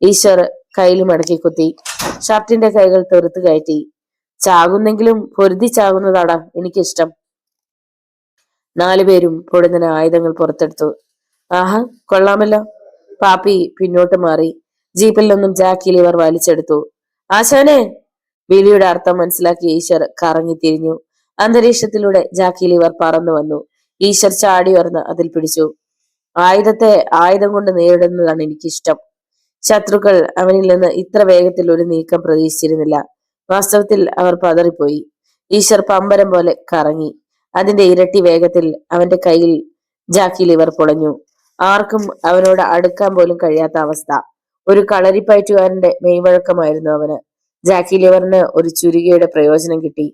ഈശ്വർ കയ്യിൽ മടക്കി കുത്തി. ഷർട്ടിന്റെ കൈകൾ തെറുത്ത് കയറ്റി. ചാകുന്നെങ്കിലും പൊരുതി ചാകുന്നതാടാ എനിക്കിഷ്ടം. 4 പേരും പൊടുന്നനെ ആയുധങ്ങൾ പുറത്തെടുത്തു. ആഹാ, കൊള്ളാമല്ലോ. പാപ്പി പിന്നോട്ട് മാറി. ജീപ്പിൽ നിന്നും ജാക്കി ലിവർ വലിച്ചെടുത്തു. ആശാനെ! വിളിയുടെ അർത്ഥം മനസ്സിലാക്കി ഈശ്വർ കറങ്ങി തിരിഞ്ഞു. അന്തരീക്ഷത്തിലൂടെ ജാക്കി ലിവർ പറന്നു വന്നു. ഈശ്വർ ചാടി ഉയർന്ന് അതിൽ പിടിച്ചു. ആയുധത്തെ ആയുധം കൊണ്ട് നേരിടുന്നതാണ് എനിക്കിഷ്ടം. ശത്രുക്കൾ അവനിൽ നിന്ന് ഇത്ര വേഗത്തിൽ ഒരു നീക്കം പ്രതീക്ഷിച്ചിരുന്നില്ല. വാസ്തവത്തിൽ അവർ പതറിപ്പോയി. ഈശ്വർ പമ്പരം പോലെ കറങ്ങി. അതിന്റെ ഇരട്ടി വേഗത്തിൽ അവന്റെ കയ്യിൽ ജാക്കി ലിവർ പൊളഞ്ഞു. ആർക്കും അവനോട് അടുക്കാൻ പോലും കഴിയാത്ത അവസ്ഥ. ഒരു കളരിപ്പയറ്റുകാരന്റെ മെയ്വഴക്കമായിരുന്നു അവന്. ജാക്കി ലിവറിന് ഒരു ചുരികയുടെ പ്രയോജനം കിട്ടി.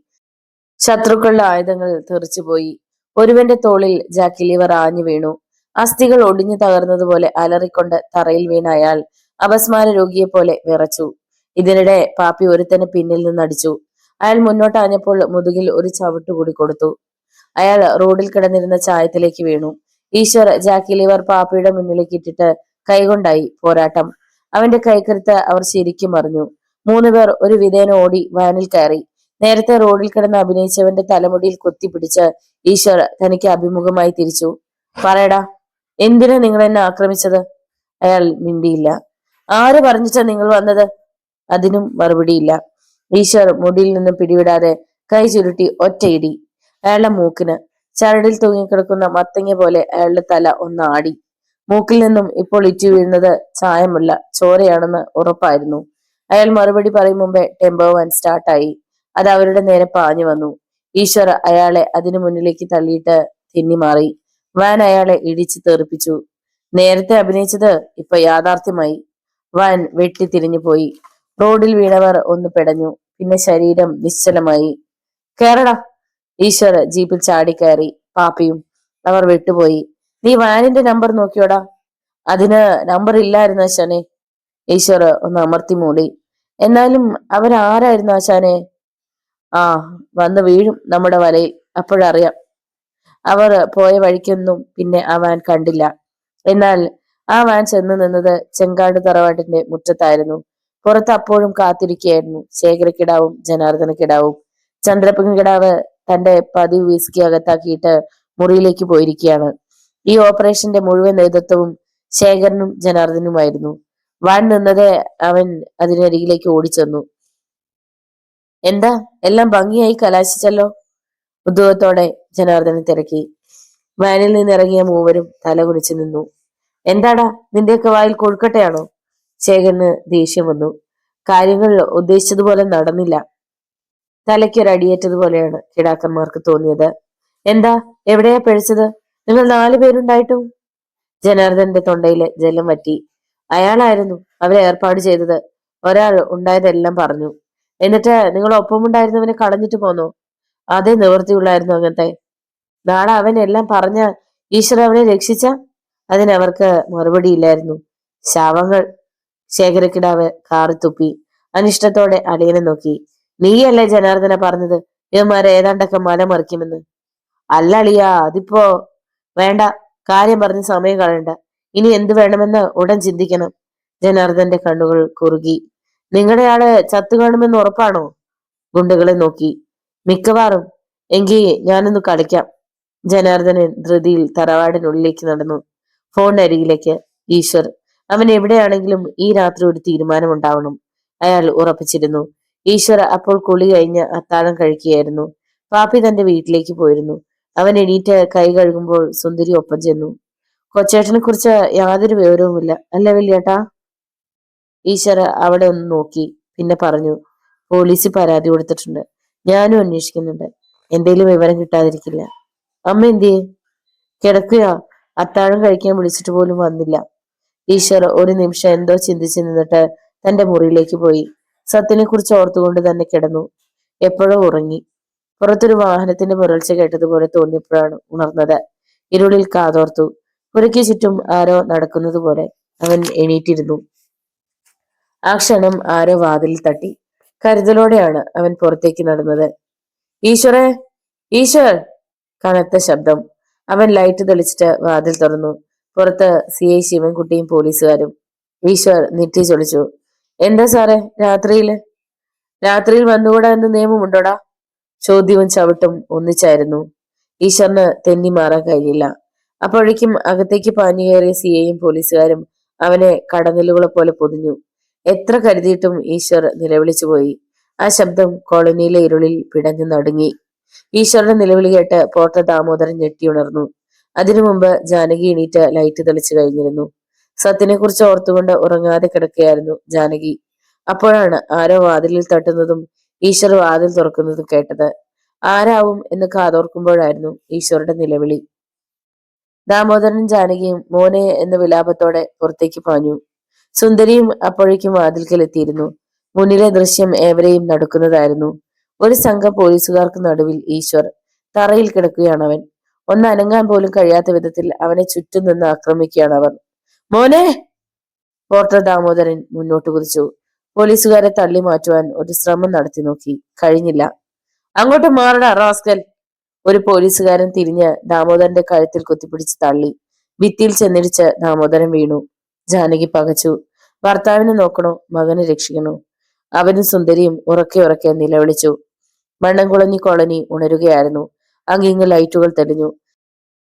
ശത്രുക്കളുടെ ആയുധങ്ങൾ തെറിച്ചുപോയി. ഒരുവന്റെ തോളിൽ ജാക്കി ലിവർ ആഞ്ഞു വീണു. അസ്ഥികൾ ഒടിഞ്ഞു തകർന്നതുപോലെ അലറിക്കൊണ്ട് തറയിൽ വീണ അയാൾ അപസ്മാര രോഗിയെ പോലെ വിറച്ചു. ഇതിനിടെ പാപ്പി ഒരുത്തന് പിന്നിൽ നിന്നടിച്ചു. അയാൾ മുന്നോട്ടാഞ്ഞപ്പോൾ മുതുകിൽ ഒരു ചവിട്ടുകൂടി കൊടുത്തു. അയാൾ റോഡിൽ കിടന്നിരുന്ന ചായത്തിലേക്ക് വീണു. ഈശ്വർ ജാക്കി ലിവർ പാപ്പിയുടെ മുന്നിലേക്ക് ഇട്ടിട്ട് കൈകൊണ്ടായി പോരാട്ടം. അവന്റെ കൈക്കരുത്ത് അവർ ശരിക്കും അറിഞ്ഞു. 3 പേർ ഒരു വിധേന ഓടി വാനിൽ കയറി. നേരത്തെ റോഡിൽ കിടന്ന് അഭിനയിച്ചവന്റെ തലമുടിയിൽ കുത്തിപ്പിടിച്ച് ഈശ്വർ തനിക്ക് അഭിമുഖമായി തിരിച്ചു. പറയടാ, എന്തിനാ നിങ്ങൾ എന്നെ ആക്രമിച്ചത്? അയാൾ മിണ്ടിയില്ല. ആര് പറഞ്ഞിട്ടാ നിങ്ങൾ വന്നത്? അതിനും മറുപടിയില്ല. ഈശ്വർ മുടിയിൽ നിന്നും പിടിവിടാതെ കൈ ചുരുട്ടി ഒറ്റയിടി. അയാളുടെ മൂക്കിന്. ചരടിൽ തൂങ്ങിക്കിടക്കുന്ന മത്തങ്ങ പോലെ അയാളുടെ തല ഒന്ന് ആടി. മൂക്കിൽ നിന്നും ഇപ്പോൾ ഇറ്റു വീഴുന്നത് ചായമുള്ള ചോരയാണെന്ന് ഉറപ്പായിരുന്നു. അയാൾ മറുപടി പറയും മുമ്പേ ടെമ്പോ വാൻ സ്റ്റാർട്ടായി. അത് അവരുടെ നേരെ പാഞ്ഞു വന്നു. ഈശ്വർ അയാളെ അതിനു മുന്നിലേക്ക് തള്ളിയിട്ട് തിന്നിമാറി. വാൻ അയാളെ ഇടിച്ചു തെറിപ്പിച്ചു. നേരത്തെ അഭിനയിച്ചത് ഇപ്പൊ യാഥാർത്ഥ്യമായി. വാൻ വെട്ടിത്തിരിഞ്ഞു പോയി. റോഡിൽ വീണവർ ഒന്ന് പെടഞ്ഞു. പിന്നെ ശരീരം നിശ്ചലമായി. കേറടാ! ഈശ്വർ ജീപ്പിൽ ചാടിക്കയറി. പാപ്പിയും. അവർ വിട്ടുപോയി. നീ വാനിന്റെ നമ്പർ നോക്കിയോടാ? അതിന് നമ്പർ ഇല്ലായിരുന്നു ആശാനെ. ഈശ്വർ ഒന്ന് അമർത്തി മൂളി. എന്നാലും അവരാരായിരുന്നു ആശാനെ? ആ, വന്ന് വീഴും നമ്മുടെ വലയിൽ, അപ്പോഴറിയാം. അവർ പോയ വഴിക്കൊന്നും പിന്നെ ആ വാൻ കണ്ടില്ല. എന്നാൽ ആ വാൻ ചെന്ന് നിന്നത് ചെങ്കാട് തറവാട്ടിന്റെ മുറ്റത്തായിരുന്നു. പുറത്ത് അപ്പോഴും കാത്തിരിക്കുകയായിരുന്നു ശേഖരക്കിടാവും ജനാർദ്ദനക്കിടാവും. ചന്ദ്രപ്പൻ കിടാവ് തന്റെ പതിവ് വിസ്കി അകത്താക്കിയിട്ട് മുറിയിലേക്ക് പോയിരിക്കുകയാണ്. ഈ ഓപ്പറേഷന്റെ മുഴുവൻ നേതൃത്വവും ശേഖരനും ജനാർദ്ദനുമായിരുന്നു. വാൻ നിന്നത് അവൻ അതിനരികിലേക്ക് ഓടിച്ചെന്നു. എന്താ, എല്ലാം ഭംഗിയായി കലാശിച്ചല്ലോ? ഉദ്യോഗത്തോടെ ജനാർദ്ദനൻ തിരക്കി. വാനിൽ നിന്നിറങ്ങിയ മൂവരും തല കുനിച്ചു നിന്നു. എന്താടാ, നിന്റെയൊക്കെ വായിൽ കൊഴുക്കട്ടയാണോ? ശേഖരന് ദേഷ്യം വന്നു. കാര്യങ്ങൾ ഉദ്ദേശിച്ചതുപോലെ നടന്നില്ല. തലയ്ക്കൊരടിയേറ്റതുപോലെയാണ് കിടാക്കന്മാർക്ക് തോന്നിയത്. എന്താ, എവിടെയാ പിഴച്ചത്? നിങ്ങൾ 4 പേരുണ്ടായിട്ടും? ജനാർദ്ദന്റെ തൊണ്ടയില് ജലം വറ്റി. അയാളായിരുന്നു അവരെ ഏർപ്പാട് ചെയ്തത്. ഒരാൾ ഉണ്ടായതെല്ലാം പറഞ്ഞു. എന്നിട്ട് നിങ്ങൾ ഒപ്പമുണ്ടായിരുന്നവനെ കളഞ്ഞിട്ട് പോന്നോ? അതേ നിവൃത്തിയുള്ളായിരുന്നു അങ്ങനത്തെ. നാളെ അവൻ എല്ലാം പറഞ്ഞ ഈശ്വര അവനെ രക്ഷിച്ച? അതിനവർക്ക് മറുപടിയില്ലായിരുന്നു. ശവങ്ങൾ. ശേഖരക്കിടാവ് കാറിത്തുപ്പി. അനിഷ്ടത്തോടെ അളിയനെ നോക്കി. നീയല്ലേ ജനാർദ്ദന പറഞ്ഞത് ഇവന്മാരെ ഏതാണ്ടൊക്കെ മലമറിക്കുമെന്ന്? അല്ല അളിയാ, അതിപ്പോ വേണ്ട. കാര്യം പറഞ്ഞ് സമയം കളയണ്ട. ഇനി എന്ത് വേണമെന്ന് ഉടൻ ചിന്തിക്കണം. ജനാർദ്ദന്റെ കണ്ണുകൾ കുറുകി. നിങ്ങളുടെ ആള് ചത്തു കാണുമെന്ന് ഉറപ്പാണോ? ഗുണ്ടകളെ നോക്കി. മിക്കവാറും. എങ്കിൽ ഞാനൊന്ന് കളിക്കാം. ജനാർദ്ദനൻ ധൃതിയിൽ തറവാടിനുള്ളിലേക്ക് നടന്നു. ഫോണിനരികിലേക്ക്. ഈശ്വർ. അവൻ എവിടെയാണെങ്കിലും ഈ രാത്രി ഒരു തീരുമാനമുണ്ടാവണം. അയാൾ ഉറപ്പിച്ചിരുന്നു. ഈശ്വർ അപ്പോൾ കുളി കഴിഞ്ഞ് അത്താഴം കഴിക്കുകയായിരുന്നു. പാപ്പി തന്റെ വീട്ടിലേക്ക് പോയിരുന്നു. അവൻ എണീറ്റ് കൈ കഴുകുമ്പോൾ സുന്ദരി ഒപ്പം ചെന്നു. കൊച്ചേട്ടനെ കുറിച്ച് യാതൊരു വിവരവുമില്ല അല്ലേ വല്യേട്ടാ? ഈശ്വര അവിടെ ഒന്ന് നോക്കി. പിന്നെ പറഞ്ഞു, പോലീസിൽ പരാതി കൊടുത്തിട്ടുണ്ട്. ഞാനും അന്വേഷിക്കുന്നുണ്ട്. എന്തേലും വിവരം കിട്ടാതിരിക്കില്ല. അമ്മ എന്തിയെ? കിടക്കുകയാ. അത്താഴം കഴിക്കാൻ വിളിച്ചിട്ട് പോലും വന്നില്ല. ഈശ്വർ ഒരു നിമിഷം എന്തോ ചിന്തിച്ചു നിന്നിട്ട് തന്റെ മുറിയിലേക്ക് പോയി. സത്യനെ കുറിച്ച് ഓർത്തുകൊണ്ട് തന്നെ കിടന്നു. എപ്പോഴോ ഉറങ്ങി. പുറത്തൊരു വാഹനത്തിന്റെ പുരൾച്ച കേട്ടതുപോലെ തോന്നിയപ്പോഴാണ് ഉണർന്നത്. ഇരുളിൽ കാതോർത്തു. പുരയ്ക്ക് ചുറ്റും ആരോ നടക്കുന്നത് പോലെ അവൻ എണീറ്റിരുന്നു. ആ ക്ഷണം ആരോ വാതിലിൽ തട്ടി. കരുതലോടെയാണ് അവൻ പുറത്തേക്ക് നടന്നത്. ഈശ്വരേ, ഈശ്വർ! കനത്ത ശബ്ദം. അവൻ ലൈറ്റ് തെളിച്ചിട്ട് വാതിൽ തുറന്നു. പുറത്ത് CI ശിവൻകുട്ടിയും പോലീസുകാരും. ഈശ്വർ നെറ്റി ചൊളിച്ചു. എന്താ സാറേ രാത്രിയിൽ വന്നുകൂടാ എന്ന് നിയമമുണ്ടോടാ? ചോദ്യവും ചവിട്ടും ഒന്നിച്ചായിരുന്നു. ഈശ്വറിന് തെന്നി മാറാൻ കഴിഞ്ഞില്ല. അപ്പോഴേക്കും അകത്തേക്ക് പാഞ്ഞു കയറിയ CIയും പോലീസുകാരും അവനെ കടന്നലുകളെ പോലെ പൊതിഞ്ഞു. എത്ര കരുതിയിട്ടും ഈശ്വർ നിലവിളിച്ചു പോയി. ആ ശബ്ദം കോളനിയിലെ ഇരുളിൽ പിടഞ്ഞു നടുങ്ങി. ഈശ്വറിന്റെ നിലവിളി കേട്ട് പോർട്ടർ ദാമോദരൻ ഞെട്ടിയുണർന്നു. അതിനു മുമ്പ് ജാനകി എണീറ്റ് ലൈറ്റ് തെളിച്ചു കഴിഞ്ഞിരുന്നു. സത്യനെ കുറിച്ച് ഓർത്തുകൊണ്ട് ഉറങ്ങാതെ കിടക്കുകയായിരുന്നു ജാനകി. അപ്പോഴാണ് ആരോ വാതിലിൽ തട്ടുന്നതും ഈശ്വർ വാതിൽ തുറക്കുന്നതും കേട്ടത്. ആരാവും എന്ന് കാതോർക്കുമ്പോഴായിരുന്നു ഈശ്വറുടെ നിലവിളി. ദാമോദരനും ജാനകിയും മോനെ എന്ന വിലാപത്തോടെ പുറത്തേക്ക് പാഞ്ഞു. സുന്ദരിയും അപ്പോഴേക്കും വാതിൽക്കൽ എത്തിയിരുന്നു. മുന്നിലെ ദൃശ്യം ഏവരെയും നടുക്കുന്നതായിരുന്നു. ഒരു സംഘം പോലീസുകാർക്ക് നടുവിൽ ഈശ്വർ. തറയിൽ കിടക്കുകയാണ് അവൻ. ഒന്ന് അനങ്ങാൻ പോലും കഴിയാത്ത വിധത്തിൽ അവനെ ചുറ്റും നിന്ന് ആക്രമിക്കുകയാണ് അവർ. മോനെ! പോർട്ടർ ദാമോദരൻ മുന്നോട്ട് കുതിച്ചു. പോലീസുകാരെ തള്ളി മാറ്റുവാൻ ഒരു ശ്രമം നടത്തി നോക്കി. കഴിഞ്ഞില്ല. അങ്ങോട്ട് മാറടാ റാസ്കൽ! ഒരു പോലീസുകാരൻ തിരിഞ്ഞ് ദാമോദരന്റെ കഴുത്തിൽ കുത്തിപ്പിടിച്ച് തള്ളി. ഭിത്തിയിൽ ചെന്നിടിച്ച് ദാമോദരൻ വീണു. ജാനകി പകച്ചു. ഭർത്താവിനെ നോക്കണോ, മകനെ രക്ഷിക്കണോ? അവനും സുന്ദരിയും ഉറക്കെ ഉറക്കെ നിലവിളിച്ചു. മണ്ണംകുളഞ്ഞി കോളനി ഉണരുകയായിരുന്നു. അങ്ങിങ്ങ് ലൈറ്റുകൾ തെളിഞ്ഞു.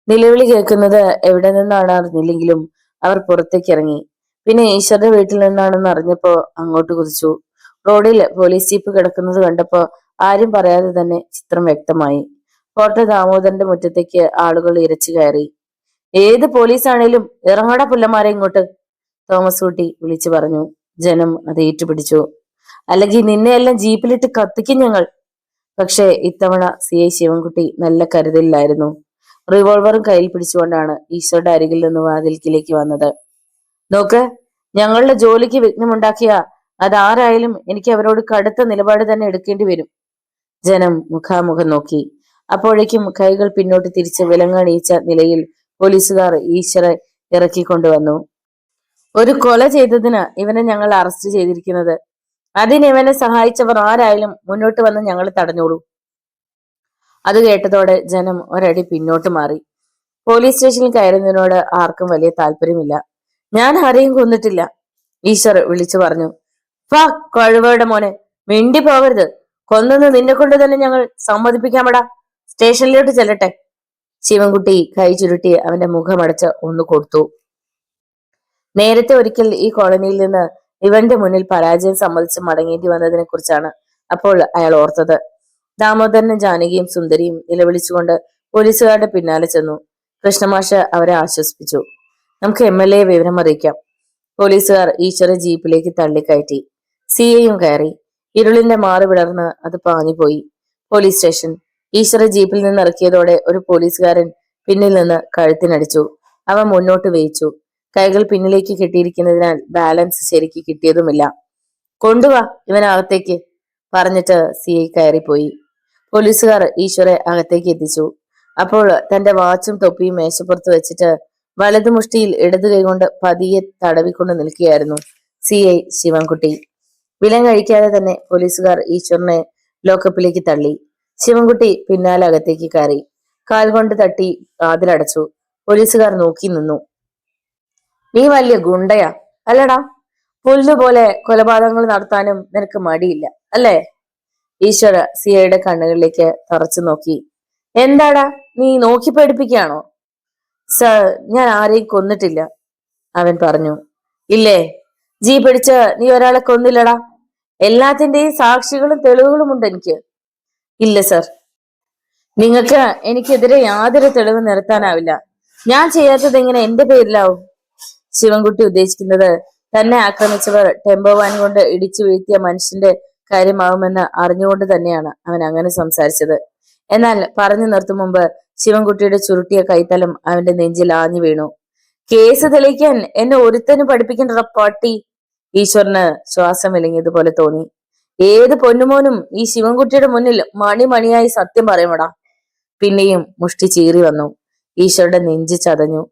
നിലവിളി കേൾക്കുന്നത് എവിടെ നിന്നാണ് അറിഞ്ഞില്ലെങ്കിലും അവർ പുറത്തേക്ക് ഇറങ്ങി. പിന്നെ ഈശ്വരന്റെ വീട്ടിൽ നിന്നാണെന്ന് അറിഞ്ഞപ്പോ അങ്ങോട്ട് കുതിച്ചു. റോഡിൽ പോലീസ് ജീപ്പ് കിടക്കുന്നത് കണ്ടപ്പോ ആരും പറയാതെ തന്നെ ചിത്രം വ്യക്തമായി. പോർട്ടർ ദാമോദരന്റെ മുറ്റത്തേക്ക് ആളുകൾ ഇരച്ചു കയറി. ഏത് പോലീസാണേലും ഇറങ്ങടാ പുല്ലന്മാരെ ഇങ്ങോട്ട്! തോമസ് കുട്ടി വിളിച്ചു പറഞ്ഞു. ജനം അത് ഏറ്റുപിടിച്ചു. അല്ലെങ്കിൽ നിന്നെയെല്ലാം ജീപ്പിലിട്ട് കത്തിക്കും ഞങ്ങൾ. പക്ഷേ ഇത്തവണ CI ശിവൻകുട്ടി നല്ല കരുതലിലായിരുന്നു. റിവോൾവറും കയ്യിൽ പിടിച്ചുകൊണ്ടാണ് ഈശ്വരുടെ അരികിൽ നിന്ന് വാതിൽക്കിലേക്ക് വന്നത്. നോക്ക്, ഞങ്ങളുടെ ജോലിക്ക് വിഘ്നമുണ്ടാക്കിയ അതാരായാലും എനിക്ക് അവരോട് കടുത്ത നിലപാട് തന്നെ എടുക്കേണ്ടി വരും. ജനം മുഖാമുഖം നോക്കി. അപ്പോഴേക്കും കൈകൾ പിന്നോട്ട് തിരിച്ച് വിലങ്ങണിയിച്ച നിലയിൽ പോലീസുകാർ ഈശ്വരെ ഇറക്കിക്കൊണ്ടുവന്നു. ഒരു കൊല ചെയ്തതിന് ഇവനെ ഞങ്ങൾ അറസ്റ്റ് ചെയ്തിരിക്കുന്നത്. അതിന് ഇവനെ സഹായിച്ചവർ ആരായാലും മുന്നോട്ട് വന്ന് ഞങ്ങൾ തടഞ്ഞോളൂ. അത് കേട്ടതോടെ ജനം ഒരടി പിന്നോട്ട് മാറി. പോലീസ് സ്റ്റേഷനിൽ കയറുന്നതിനോട് ആർക്കും വലിയ താല്പര്യമില്ല. ഞാൻ ആരെയും കൊന്നിട്ടില്ല, ഈശ്വർ വിളിച്ചു പറഞ്ഞു. ഫാ കഴിവയുടെ മോനെ, മിണ്ടി പോകരുത്. കൊന്നെന്ന് നിന്നെ കൊണ്ട് തന്നെ ഞങ്ങൾ സമ്മതിപ്പിക്കാമടാ. സ്റ്റേഷനിലോട്ട് ചെല്ലട്ടെ. ശിവൻകുട്ടി കൈ ചുരുട്ടി അവന്റെ മുഖമടച്ച് ഒന്ന് കൊടുത്തു. നേരത്തെ ഒരിക്കൽ ഈ കോളനിയിൽ നിന്ന് ഇവന്റെ മുന്നിൽ പരാജയം സമ്മതിച്ച് മടങ്ങേണ്ടി വന്നതിനെ കുറിച്ചാണ് അപ്പോൾ അയാൾ ഓർത്തത്. ദാമോദരനും ജാനകിയും സുന്ദരിയും നിലവിളിച്ചുകൊണ്ട് പോലീസുകാരുടെ പിന്നാലെ ചെന്നു. കൃഷ്ണമാഷ് അവരെ ആശ്വസിപ്പിച്ചു. നമുക്ക് MLA വിവരം അറിയിക്കാം. പോലീസുകാർ ഈശ്വര ജീപ്പിലേക്ക് തള്ളിക്കയറ്റി. CIയും കയറി. ഇരുളിന്റെ മാറി വിടർന്ന് അത് പാഞ്ഞുപോയി. Police station. ഈശ്വര ജീപ്പിൽ നിന്ന് ഇറക്കിയതോടെ ഒരു പോലീസുകാരൻ പിന്നിൽ നിന്ന് കഴുത്തിനടിച്ചു. അവ മുന്നോട്ട് വേയിച്ചു. കൈകൾ പിന്നിലേക്ക് കെട്ടിയിരിക്കുന്നതിനാൽ ബാലൻസ് ശരിക്ക് കിട്ടിയതുമില്ല. കൊണ്ടുവാ ഇവനകത്തേക്ക് പറഞ്ഞിട്ട് CI കയറിപ്പോയി. പോലീസുകാർ ഈശ്വരെ അകത്തേക്ക് എത്തിച്ചു. അപ്പോൾ തന്റെ വാച്ചും തൊപ്പിയും മേശപ്പുറത്ത് വെച്ചിട്ട് വലതുമുഷ്ടിയിൽ ഇടതു കൈകൊണ്ട് പതിയെ തടവിക്കൊണ്ട് നിൽക്കുകയായിരുന്നു CI ശിവൻകുട്ടി. വിലം കഴിക്കാതെ തന്നെ പോലീസുകാർ ഈശ്വറിനെ ലോക്കപ്പിലേക്ക് തള്ളി. ശിവൻകുട്ടി പിന്നാലെ അകത്തേക്ക് കയറി. കാൽ കൊണ്ട് തട്ടി വാതിലടച്ചു. പോലീസുകാർ നോക്കി നിന്നു. നീ വലിയ ഗുണ്ടയാ അല്ലടാ? പുല്ലുപോലെ കൊലപാതകങ്ങൾ നടത്താനും നിനക്ക് മടിയില്ല അല്ലേ? ഈശ്വര CIയുടെ കണ്ണുകളിലേക്ക് തറച്ചു നോക്കി. എന്താടാ, നീ നോക്കി പേടിപ്പിക്കുകയാണോ? സർ, ഞാൻ ആരെയും കൊന്നിട്ടില്ല, അവൻ പറഞ്ഞു. ഇല്ലേ? പിടിച്ച് നീ ഒരാളെ കൊന്നില്ലടാ. എല്ലാത്തിന്റെയും സാക്ഷികളും തെളിവുകളും ഉണ്ട് എനിക്ക്. ഇല്ല സർ, നിങ്ങൾക്ക് എനിക്കെതിരെ യാതൊരു തെളിവ് നിരത്താനാവില്ല. ഞാൻ ചെയ്യാത്തത് എങ്ങനെ എന്റെ പേരിലാവും? ശിവൻകുട്ടി ഉദ്ദേശിക്കുന്നത് തന്നെ ആക്രമിച്ചവർ ടെമ്പോ വാൻ കൊണ്ട് ഇടിച്ചു വീഴ്ത്തിയ മനുഷ്യന്റെ കാര്യമാവുമെന്ന് അറിഞ്ഞുകൊണ്ട് തന്നെയാണ് അവൻ അങ്ങനെ സംസാരിച്ചത്. എന്നാൽ പറഞ്ഞു നിർത്തും മുമ്പ് ശിവൻകുട്ടിയുടെ ചുരുട്ടിയ കൈത്തലം അവന്റെ നെഞ്ചിൽ ആഞ്ഞു വീണു. കേസ് തെളിയിക്കാൻ എന്നെ ഒരുത്തനും പഠിപ്പിക്കേണ്ട പട്ടി. ഈശ്വരന് ശ്വാസം വിലങ്ങിയതുപോലെ തോന്നി. ഏത് പൊന്നുമോനും ഈ ശിവൻകുട്ടിയുടെ മുന്നിൽ മണിമണിയായി സത്യം പറയുമടാ. പിന്നെയും മുഷ്ടി ചീറി വന്നു. ഈശ്വരുടെ നെഞ്ച് ചതഞ്ഞു.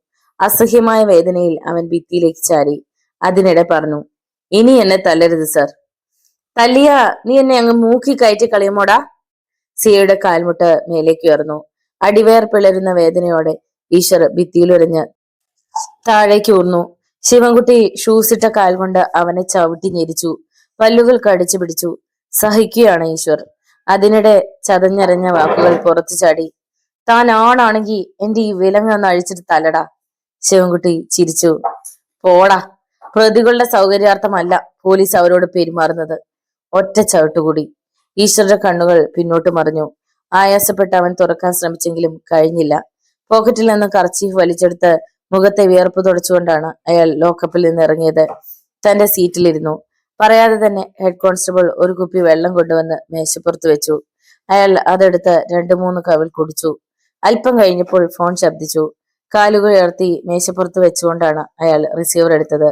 അസഹ്യമായ വേദനയിൽ അവൻ ഭിത്തിയിലേക്ക് ചാരി. അതിനിടെ പറഞ്ഞു, ഇനി എന്നെ തല്ലരുത് സർ. തല്ലിയ നീ എന്നെ അങ്ങ് മൂക്കി കയറ്റി കളയുമോടാ. സിയയുടെ കാൽമുട്ട് മേലേക്ക് ഉയർന്നു. അടിവേർ പിളരുന്ന വേദനയോടെ ഈശ്വർ ഭിത്തിയിലുരഞ്ഞ് താഴേക്ക് ഊർന്നു. ശിവൻകുട്ടി ഷൂസിട്ട കാൽ കൊണ്ട് അവനെ ചവിട്ടി ഞെരിച്ചു. പല്ലുകൾ കടിച്ചു പിടിച്ചു. സഹിക്കുകയാണ് ഈശ്വർ. അതിനിടെ ചതഞ്ഞറിഞ്ഞ വാക്കുകൾ പുറത്തു ചാടി. താൻ ആണാണെങ്കി എന്റെ ഈ വിലങ്ങൊന്ന് അഴിച്ചിട്ട് തല്ലടാ. ശിവൻകുട്ടി ചിരിച്ചു. പോടാ. പ്രതികളുടെ സൗകര്യാർത്ഥമല്ല പോലീസ് അവരോട് പെരുമാറുന്നത്. ഒറ്റ ചവിട്ടുകൂടി. ഈശ്വരുടെ കണ്ണുകൾ പിന്നോട്ട് മറിഞ്ഞു. ആയാസപ്പെട്ട് അവൻ തുറക്കാൻ ശ്രമിച്ചെങ്കിലും കഴിഞ്ഞില്ല. പോക്കറ്റിൽ നിന്ന് കർച്ചീഫ് വലിച്ചെടുത്ത് മുഖത്തെ വിയർപ്പ് തുടച്ചുകൊണ്ടാണ് അയാൾ ലോക്കപ്പിൽ നിന്ന് ഇറങ്ങിയത്. തന്റെ സീറ്റിലിരുന്നു. പറയാതെ തന്നെ ഹെഡ് കോൺസ്റ്റബിൾ ഒരു കുപ്പി വെള്ളം കൊണ്ടുവന്ന് മേശപ്പുറത്ത് വെച്ചു. അയാൾ അതെടുത്ത് 2-3 കവിൾ കുടിച്ചു. അല്പം കഴിഞ്ഞപ്പോൾ ഫോൺ ശബ്ദിച്ചു. കാലുകൾ ഉയർത്തി മേശപ്പുറത്ത് വെച്ചുകൊണ്ടാണ് അയാൾ റിസീവർ എടുത്തത്.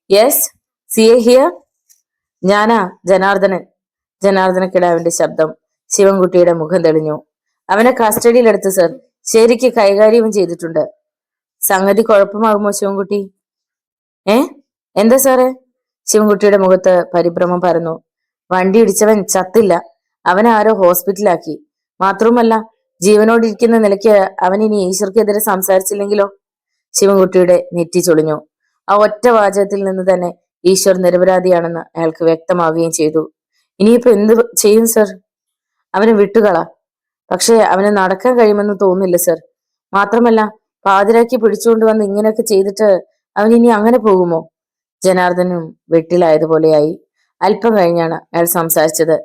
Yes, C A here. ഞാനാ, ജനാർദ്ദനൻ. ജനാർദ്ദനക്കിടാവിന്റെ ശബ്ദം. ശിവൻകുട്ടിയുടെ മുഖം തെളിഞ്ഞു. അവനെ കസ്റ്റഡിയിലെടുത്തു സർ. ശരിക്ക് കൈകാര്യവും ചെയ്തിട്ടുണ്ട്. സംഗതി കുഴപ്പമാകുമോ ശിവൻകുട്ടി? എന്താ സാറേ? ശിവൻകുട്ടിയുടെ മുഖത്ത് പരിഭ്രമം പരന്നു. വണ്ടി ഇടിച്ചവൻ ചത്തില്ല. അവനെ ആരോ ഹോസ്പിറ്റലാക്കി. മാത്രവുമല്ല, ജീവനോടിരിക്കുന്ന നിലയ്ക്ക് അവൻ ഇനി ഈശ്വർക്കെതിരെ സംസാരിച്ചില്ലെങ്കിലോ? ശിവൻകുട്ടിയുടെ നെറ്റി ചൊളിഞ്ഞു. ആ ഒറ്റ വാചകത്തിൽ നിന്ന് തന്നെ ഈശ്വർ നിരപരാധിയാണെന്ന് അയാൾക്ക് വ്യക്തമാവുകയും ചെയ്തു. ഇനിയിപ്പോ എന്ത് ചെയ്യും സർ? അവനെ വിട്ടുകള. പക്ഷെ അവന് നടക്കാൻ കഴിയുമെന്ന് തോന്നുന്നില്ല സർ. മാത്രമല്ല, പാതിരാക്കി പിടിച്ചുകൊണ്ടുവന്ന് ഇങ്ങനെയൊക്കെ ചെയ്തിട്ട് അവൻ ഇനി അങ്ങനെ പോകുമോ? ജനാർദ്ദനും വെട്ടിലായതുപോലെയായി. അല്പം കഴിഞ്ഞാണ് അയാൾ സംസാരിച്ചത്.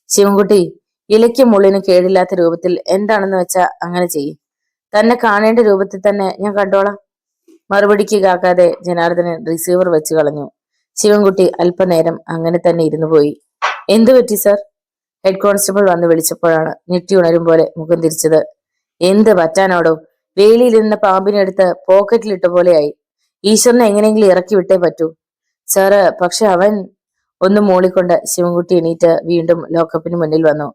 ശിവൻകുട്ടി, ഇലയ്ക്കും മുള്ളിനും കേടില്ലാത്ത രൂപത്തിൽ എന്താണെന്ന് വെച്ചാ അങ്ങനെ ചെയ്യും. തന്നെ കാണേണ്ട രൂപത്തിൽ തന്നെ ഞാൻ കണ്ടോളാം. മറുപടിക്ക് കാക്കാതെ ജനാർദ്ദനൻ റിസീവർ വെച്ച് കളഞ്ഞു. ശിവൻകുട്ടി അല്പനേരം അങ്ങനെ തന്നെ ഇരുന്നു പോയി. എന്തു പറ്റി സർ? ഹെഡ് കോൺസ്റ്റബിൾ വന്ന് വിളിച്ചപ്പോഴാണ് ഞെട്ടി ഉണരും പോലെ മുഖം തിരിച്ചത്. എന്ത് പറ്റാനോടോ? വേലിയിലിരുന്ന പാമ്പിനെടുത്ത് പോക്കറ്റിലിട്ട പോലെയായി. ഈശ്വരനെ എങ്ങനെയെങ്കിലും ഇറക്കി വിട്ടേ പറ്റൂ സാറ്. പക്ഷെ അവൻ ഒന്ന് മൂളിക്കൊണ്ട് ശിവൻകുട്ടി എണീറ്റ് വീണ്ടും ലോക്കപ്പിന് മുന്നിൽ വന്നു.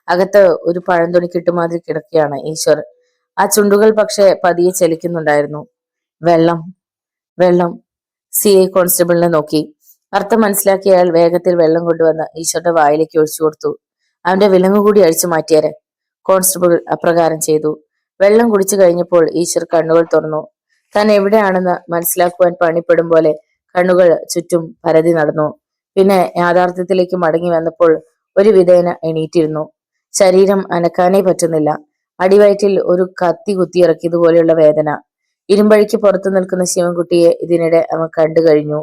അകത്ത് ഒരു പഴന്തുണി കിട്ടുമാതിരി കിടക്കുകയാണ് ഈശ്വർ. ആ ചുണ്ടുകൾ പക്ഷെ പതിയെ ചലിക്കുന്നുണ്ടായിരുന്നു. വെള്ളം, വെള്ളം. സി ഐ കോൺസ്റ്റബിളിനെ നോക്കി. അർത്ഥം മനസ്സിലാക്കിയ അയാൾ വേഗത്തിൽ വെള്ളം കൊണ്ടുവന്ന് ഈശ്വരുടെ വായിലേക്ക് ഒഴിച്ചു കൊടുത്തു. അവന്റെ വിലങ്ങു കൂടി അഴിച്ചു മാറ്റിയാരെ. കോൺസ്റ്റബിൾ അപ്രകാരം ചെയ്തു. വെള്ളം കുടിച്ചു കഴിഞ്ഞപ്പോൾ ഈശ്വർ കണ്ണുകൾ തുറന്നു. താൻ എവിടെയാണെന്ന് മനസ്സിലാക്കുവാൻ പണിപ്പെടും പോലെ കണ്ണുകൾ ചുറ്റും പരതി നടന്നു. പിന്നെ യാഥാർത്ഥ്യത്തിലേക്ക് മടങ്ങി വന്നപ്പോൾ ഒരു വിധേന എണീറ്റിരുന്നു. ശരീരം അനക്കാനേ പറ്റുന്നില്ല. അടിവയറ്റിൽ ഒരു കത്തി കുത്തിയിറക്കിയതുപോലെയുള്ള വേദന. ഇരുമ്പഴിക്ക് പുറത്തു നിൽക്കുന്ന ശിവൻകുട്ടിയെ ഇതിനിടെ അവൻ കണ്ടു കഴിഞ്ഞു.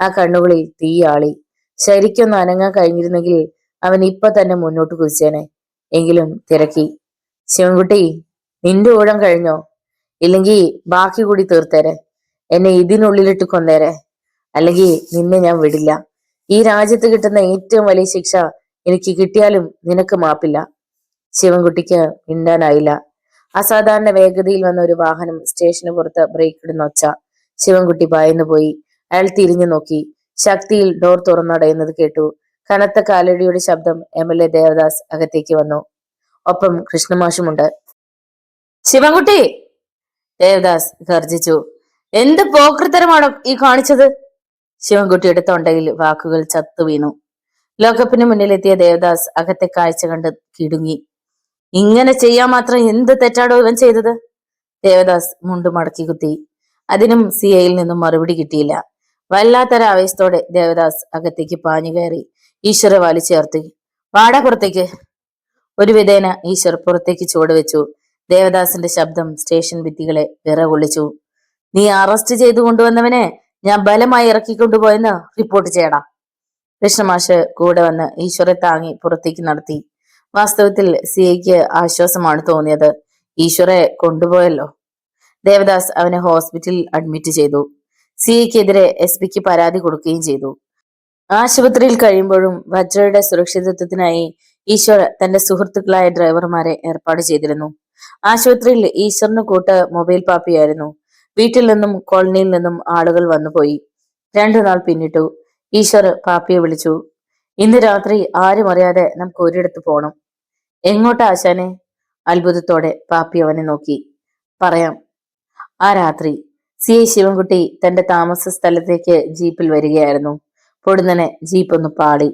ആ കണ്ണുകളിൽ തീയാളി. ശരിക്കൊന്ന് അനങ്ങാൻ കഴിഞ്ഞിരുന്നെങ്കിൽ അവൻ ഇപ്പൊ തന്നെ മുന്നോട്ട് കുതിച്ചേനെ. എങ്കിലും തിരക്കി. ശിവൻകുട്ടി, നിന്റെ ഊഴം കഴിഞ്ഞോ? ഇല്ലെങ്കിൽ ബാക്കി കൂടി തീർത്തേരെ. എന്നെ ഇതിനുള്ളിലിട്ട് കൊന്നേരെ. അല്ലെങ്കിൽ നിന്നെ ഞാൻ വിടില്ല. ഈ രാജ്യത്ത് കിട്ടുന്ന ഏറ്റവും വലിയ ശിക്ഷ എനിക്ക് കിട്ടിയാലും നിനക്ക് മാപ്പില്ല. ശിവൻകുട്ടിക്ക് മിണ്ടാനായില്ല. അസാധാരണ വേഗതയിൽ വന്ന ഒരു വാഹനം സ്റ്റേഷന് പുറത്ത് ബ്രേക്ക് ഇടുന്ന ഒച്ച. ശിവൻകുട്ടി ഭയന്നുപോയി. അയാൾ തിരിഞ്ഞു നോക്കി. ശക്തിയിൽ ഡോർ തുറന്നടയുന്നത് കേട്ടു. കനത്ത കാലടിയുടെ ശബ്ദം. MLA ദേവദാസ് അകത്തേക്ക് വന്നു. ഒപ്പം കൃഷ്ണമാഷുമുണ്ട്. ശിവൻകുട്ടി! ദേവദാസ് ഗർജിച്ചു. എന്ത് പോക്കൃത്തരമാണോ ഈ കാണിച്ചത്? ശിവൻകുട്ടിയുടെ തൊണ്ടയിൽ വാക്കുകൾ ചത്തു വീണു. ലോകപ്പിന് മുന്നിലെത്തിയ ദേവദാസ് അകത്തെ കാഴ്ച കണ്ട് കിടുങ്ങി. ഇങ്ങനെ ചെയ്യാൻ മാത്രം എന്ത് തെറ്റാടോ ഇവൻ ചെയ്തത്? ദേവദാസ് മുണ്ടു മടക്കി കുത്തി. അതിനും CIയിൽ നിന്നും മറുപടി കിട്ടിയില്ല. വല്ലാത്തൊരാവേശത്തോടെ ദേവദാസ് അകത്തേക്ക് പാഞ്ഞു കയറി. ഈശ്വര വലിച്ചേർത്തി. വാടാ പുറത്തേക്ക്. ഒരു വിധേന ഈശ്വർ പുറത്തേക്ക് ചുവടുവെച്ചു. ദേവദാസിന്റെ ശബ്ദം സ്റ്റേഷൻ ഭിത്തികളെ വിറകൊള്ളിച്ചു. നീ അറസ്റ്റ് ചെയ്തു കൊണ്ടുവന്നവനെ ഞാൻ ബലമായി ഇറക്കിക്കൊണ്ടുപോയെന്ന് റിപ്പോർട്ട് ചെയ്യടാ. കൃഷ്ണമാഷ് കൂടെ വന്ന് ഈശ്വരെ താങ്ങി പുറത്തേക്ക് നടത്തി. വാസ്തവത്തിൽ CIക്ക് ആശ്വാസമാണ് തോന്നിയത്. ഈശ്വരെ കൊണ്ടുപോയല്ലോ. ദേവദാസ് അവനെ ഹോസ്പിറ്റലിൽ അഡ്മിറ്റ് ചെയ്തു. സിഐക്കെതിരെ SP പരാതി കൊടുക്കുകയും ചെയ്തു. ആശുപത്രിയിൽ കഴിയുമ്പോഴും വജ്രയുടെ സുരക്ഷിതത്വത്തിനായി ഈശ്വർ തന്റെ സുഹൃത്തുക്കളായ ഡ്രൈവർമാരെ ഏർപ്പാട് ചെയ്തിരുന്നു. ആശുപത്രിയിൽ ഈശ്വറിന് കൂട്ട് മൊബൈൽ പാപ്പിയായിരുന്നു. വീട്ടിൽ നിന്നും കോളനിയിൽ നിന്നും ആളുകൾ വന്നുപോയി. 2 നാൾ പിന്നിട്ടു. ഈശ്വർ പാപ്പിയെ വിളിച്ചു. ഇന്ന് രാത്രി ആരും അറിയാതെ നമുക്ക് ഒരിടത്ത് പോണം. എങ്ങോട്ടാ ആശാനെ? അത്ഭുതത്തോടെ പാപ്പി അവനെ നോക്കി. പറയാം. ആ രാത്രി CI ശിവൻകുട്ടി തന്റെ താമസ സ്ഥലത്തേക്ക് ജീപ്പിൽ വരികയായിരുന്നു. പൊടുന്നനെ ജീപ്പ് ഒന്ന് പാളി.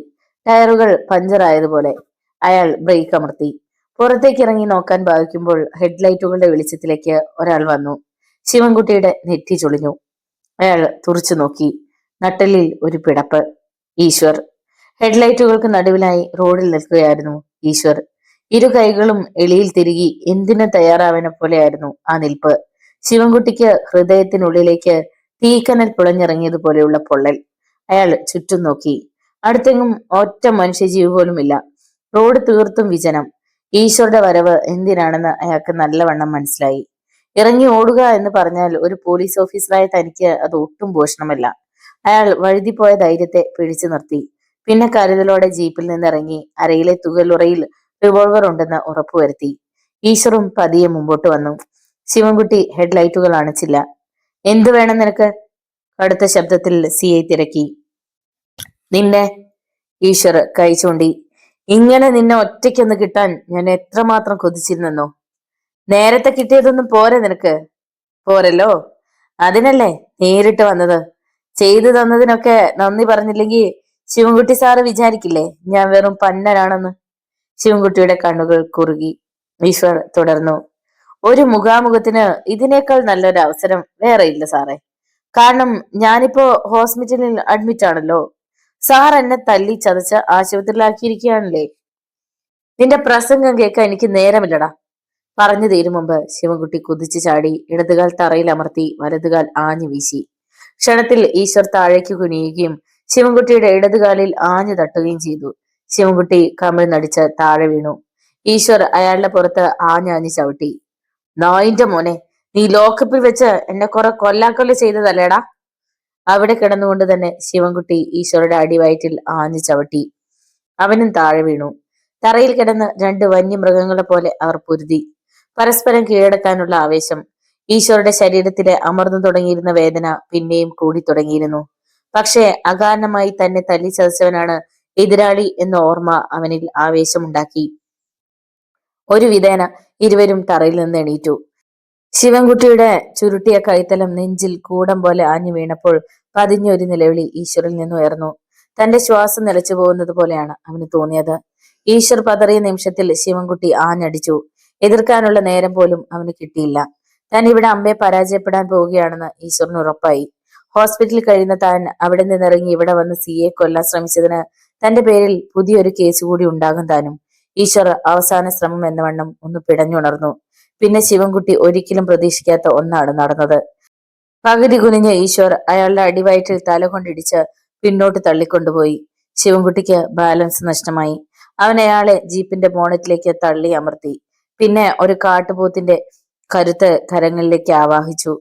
ടയറുകൾ പഞ്ചറായതുപോലെ. അയാൾ ബ്രേക്ക് അമർത്തി. പുറത്തേക്ക് ഇറങ്ങി നോക്കാൻ ഭാവിക്കുമ്പോൾ ഹെഡ്ലൈറ്റുകളുടെ വെളിച്ചത്തിലേക്ക് ഒരാൾ വന്നു. ശിവൻകുട്ടിയുടെ നെറ്റി ചൊളിഞ്ഞു. അയാൾ തുറച്ചു നോക്കി. നട്ടെല്ലിൽ ഒരു പിടപ്പ്. ഈശ്വർ. ഹെഡ്ലൈറ്റുകൾക്ക് നടുവിലായി റോഡിൽ നിൽക്കുകയായിരുന്നു ഈശ്വർ. ഇരു കൈകളും എളിയിൽ തിരുകി എന്തിനും തയ്യാറാവനെ പോലെയായിരുന്നു ആ നിൽപ്പ്. ശിവൻകുട്ടിക്ക് ഹൃദയത്തിനുള്ളിലേക്ക് തീക്കനൽ പുളഞ്ഞിറങ്ങിയതുപോലെയുള്ള പൊള്ളൽ. അയാൾ ചുറ്റും നോക്കി. അടുത്തെങ്ങും ഒറ്റ മനുഷ്യജീവി പോലുമില്ല. റോഡ് തീർത്തും വിജനം. ഈശ്വരുടെ വരവ് എന്തിനാണെന്ന് അയാൾക്ക് നല്ലവണ്ണം മനസ്സിലായി. ഇറങ്ങി ഓടുക എന്ന് പറഞ്ഞാൽ ഒരു പോലീസ് ഓഫീസറായ തനിക്ക് അത് ഒട്ടും ഭൂഷണമല്ല. അയാൾ വഴുതിപ്പോയ ധൈര്യത്തെ പിടിച്ചു നിർത്തി. പിന്നെ കരുതലോടെ ജീപ്പിൽ നിന്നിറങ്ങി അരയിലെ തുകലുറയിൽ റിവോൾവർ ഉണ്ടെന്ന് ഉറപ്പുവരുത്തി. ഈശ്വറും പതിയെ മുമ്പോട്ട് വന്നു. ശിവൻകുട്ടി ഹെഡ്ലൈറ്റുകൾ അണച്ചില്ല. എന്തു വേണം നിനക്ക്? കടുത്ത ശബ്ദത്തിൽ CI തിരക്കി. നിന്നെ. ഈശ്വർ കൈ ചൂണ്ടി. ഇങ്ങനെ നിന്നെ ഒറ്റയ്ക്കൊന്ന് കിട്ടാൻ ഞാൻ എത്രമാത്രം കൊതിച്ചിരുന്നെന്നോ. നേരത്തെ കിട്ടിയതൊന്നും പോരെ നിനക്ക്? പോരല്ലോ. അതിനല്ലേ നേരിട്ട് വന്നത്. ചെയ്തു തന്നതിനൊക്കെ നന്ദി പറഞ്ഞില്ലെങ്കിൽ ശിവൻകുട്ടി സാറ് വിചാരിക്കില്ലേ ഞാൻ വെറും പന്നനാണെന്ന്? ശിവൻകുട്ടിയുടെ കണ്ണുകൾ കുറുകി. ഈശ്വർ തുടർന്നു. ഒരു മുഖാമുഖത്തിന് ഇതിനേക്കാൾ നല്ലൊരു അവസരം വേറെ ഇല്ല സാറേ. കാരണം ഞാനിപ്പോ ഹോസ്പിറ്റലിൽ അഡ്മിറ്റ് ആണല്ലോ. സാർ എന്നെ തല്ലി ചതച്ച് ആശുപത്രിയിലാക്കിയിരിക്കുകയാണല്ലേ. നിന്റെ പ്രസംഗം കേൾക്കാൻ എനിക്ക് നേരമില്ലടാ. പറഞ്ഞു തീരും മുമ്പ് ശിവൻകുട്ടി കുതിച്ചു ചാടി ഇടതുകാൽ തറയിൽ അമർത്തി വലതുകാൽ ആഞ്ഞു വീശി. ക്ഷണത്തിൽ ഈശ്വർ താഴേക്ക് കുനിയുകയും ശിവൻകുട്ടിയുടെ ഇടതുകാലിൽ ആഞ്ഞു തട്ടുകയും ചെയ്തു. ശിവൻകുട്ടി കമിഴ്ന്നടിച്ച് താഴെ വീണു. ഈശ്വർ അയാളുടെ പുറത്ത് ആഞ്ഞാഞ്ഞു ചവിട്ടി. നായിന്റെ മോനെ, നീ ലോക്കപ്പിൽ വെച്ച് എന്നെ കുറെ കൊല്ലാക്കൊല്ല ചെയ്തതല്ലേടാ. അവിടെ കിടന്നുകൊണ്ട് തന്നെ ശിവൻകുട്ടി ഈശ്വരുടെ അടിവയറ്റിൽ ആഞ്ഞു ചവിട്ടി. അവനും താഴെ വീണു. തറയിൽ കിടന്ന് 2 വന്യമൃഗങ്ങളെ പോലെ അവർ പൊരുതി. പരസ്പരം കീഴടക്കാനുള്ള ആവേശം. ഈശ്വരുടെ ശരീരത്തിലെ അമർന്നു തുടങ്ങിയിരുന്ന വേദന പിന്നെയും കൂടി തുടങ്ങിയിരുന്നു. പക്ഷേ അകാരണമായി തന്നെ തല്ലി ചതച്ചവനാണ് എതിരാളി എന്ന ഓർമ്മ അവനിൽ ആവേശമുണ്ടാക്കി. ഒരു വിധേന ഇരുവരും തറയിൽ നിന്ന് എണീറ്റു. ശിവൻകുട്ടിയുടെ ചുരുട്ടിയ കൈത്തലം നെഞ്ചിൽ കൂടം പോലെ ആഞ്ഞു വീണപ്പോൾ പതിഞ്ഞൊരു നിലവിളി ഈശ്വറിൽ നിന്ന് ഉയർന്നു. തന്റെ ശ്വാസം നിലച്ചു പോകുന്നത് പോലെയാണ് അവന് തോന്നിയത്. ഈശ്വർ പതറിയ നിമിഷത്തിൽ ശിവൻകുട്ടി ആഞ്ഞടിച്ചു. എതിർക്കാനുള്ള നേരം പോലും അവന് കിട്ടിയില്ല. താൻ ഇവിടെ അമ്മയെ പരാജയപ്പെടാൻ പോവുകയാണെന്ന് ഈശ്വറിന് ഉറപ്പായി. ഹോസ്പിറ്റലിൽ കഴിയുന്ന താൻ അവിടെ നിന്നിറങ്ങി ഇവിടെ വന്ന് CA കൊല്ലാൻ ശ്രമിച്ചതിന് തന്റെ പേരിൽ പുതിയൊരു കേസ് കൂടി ഉണ്ടാകും താനും. ഈശ്വർ അവസാന ശ്രമം എന്ന വണ്ണം ഒന്ന് പിടഞ്ഞുണർന്നു. പിന്നെ ശിവൻകുട്ടി ഒരിക്കലും പ്രതീക്ഷിക്കാത്ത ഒന്നാണ് നടന്നത്. പകുതി കുനിഞ്ഞ ഈശ്വർ അയാളുടെ അടിവയറ്റിൽ തല കൊണ്ടിടിച്ച് പിന്നോട്ട് തള്ളിക്കൊണ്ടുപോയി. ശിവൻകുട്ടിക്ക് ബാലൻസ് നഷ്ടമായി. അവൻ അയാളെ ജീപ്പിന്റെ ബോണറ്റിലേക്ക് തള്ളി അമർത്തി. പിന്നെ ഒരു കാട്ടുപോത്തിന്റെ കരുത്ത് കരങ്ങളിലേക്ക് ആവാഹിച്ചു.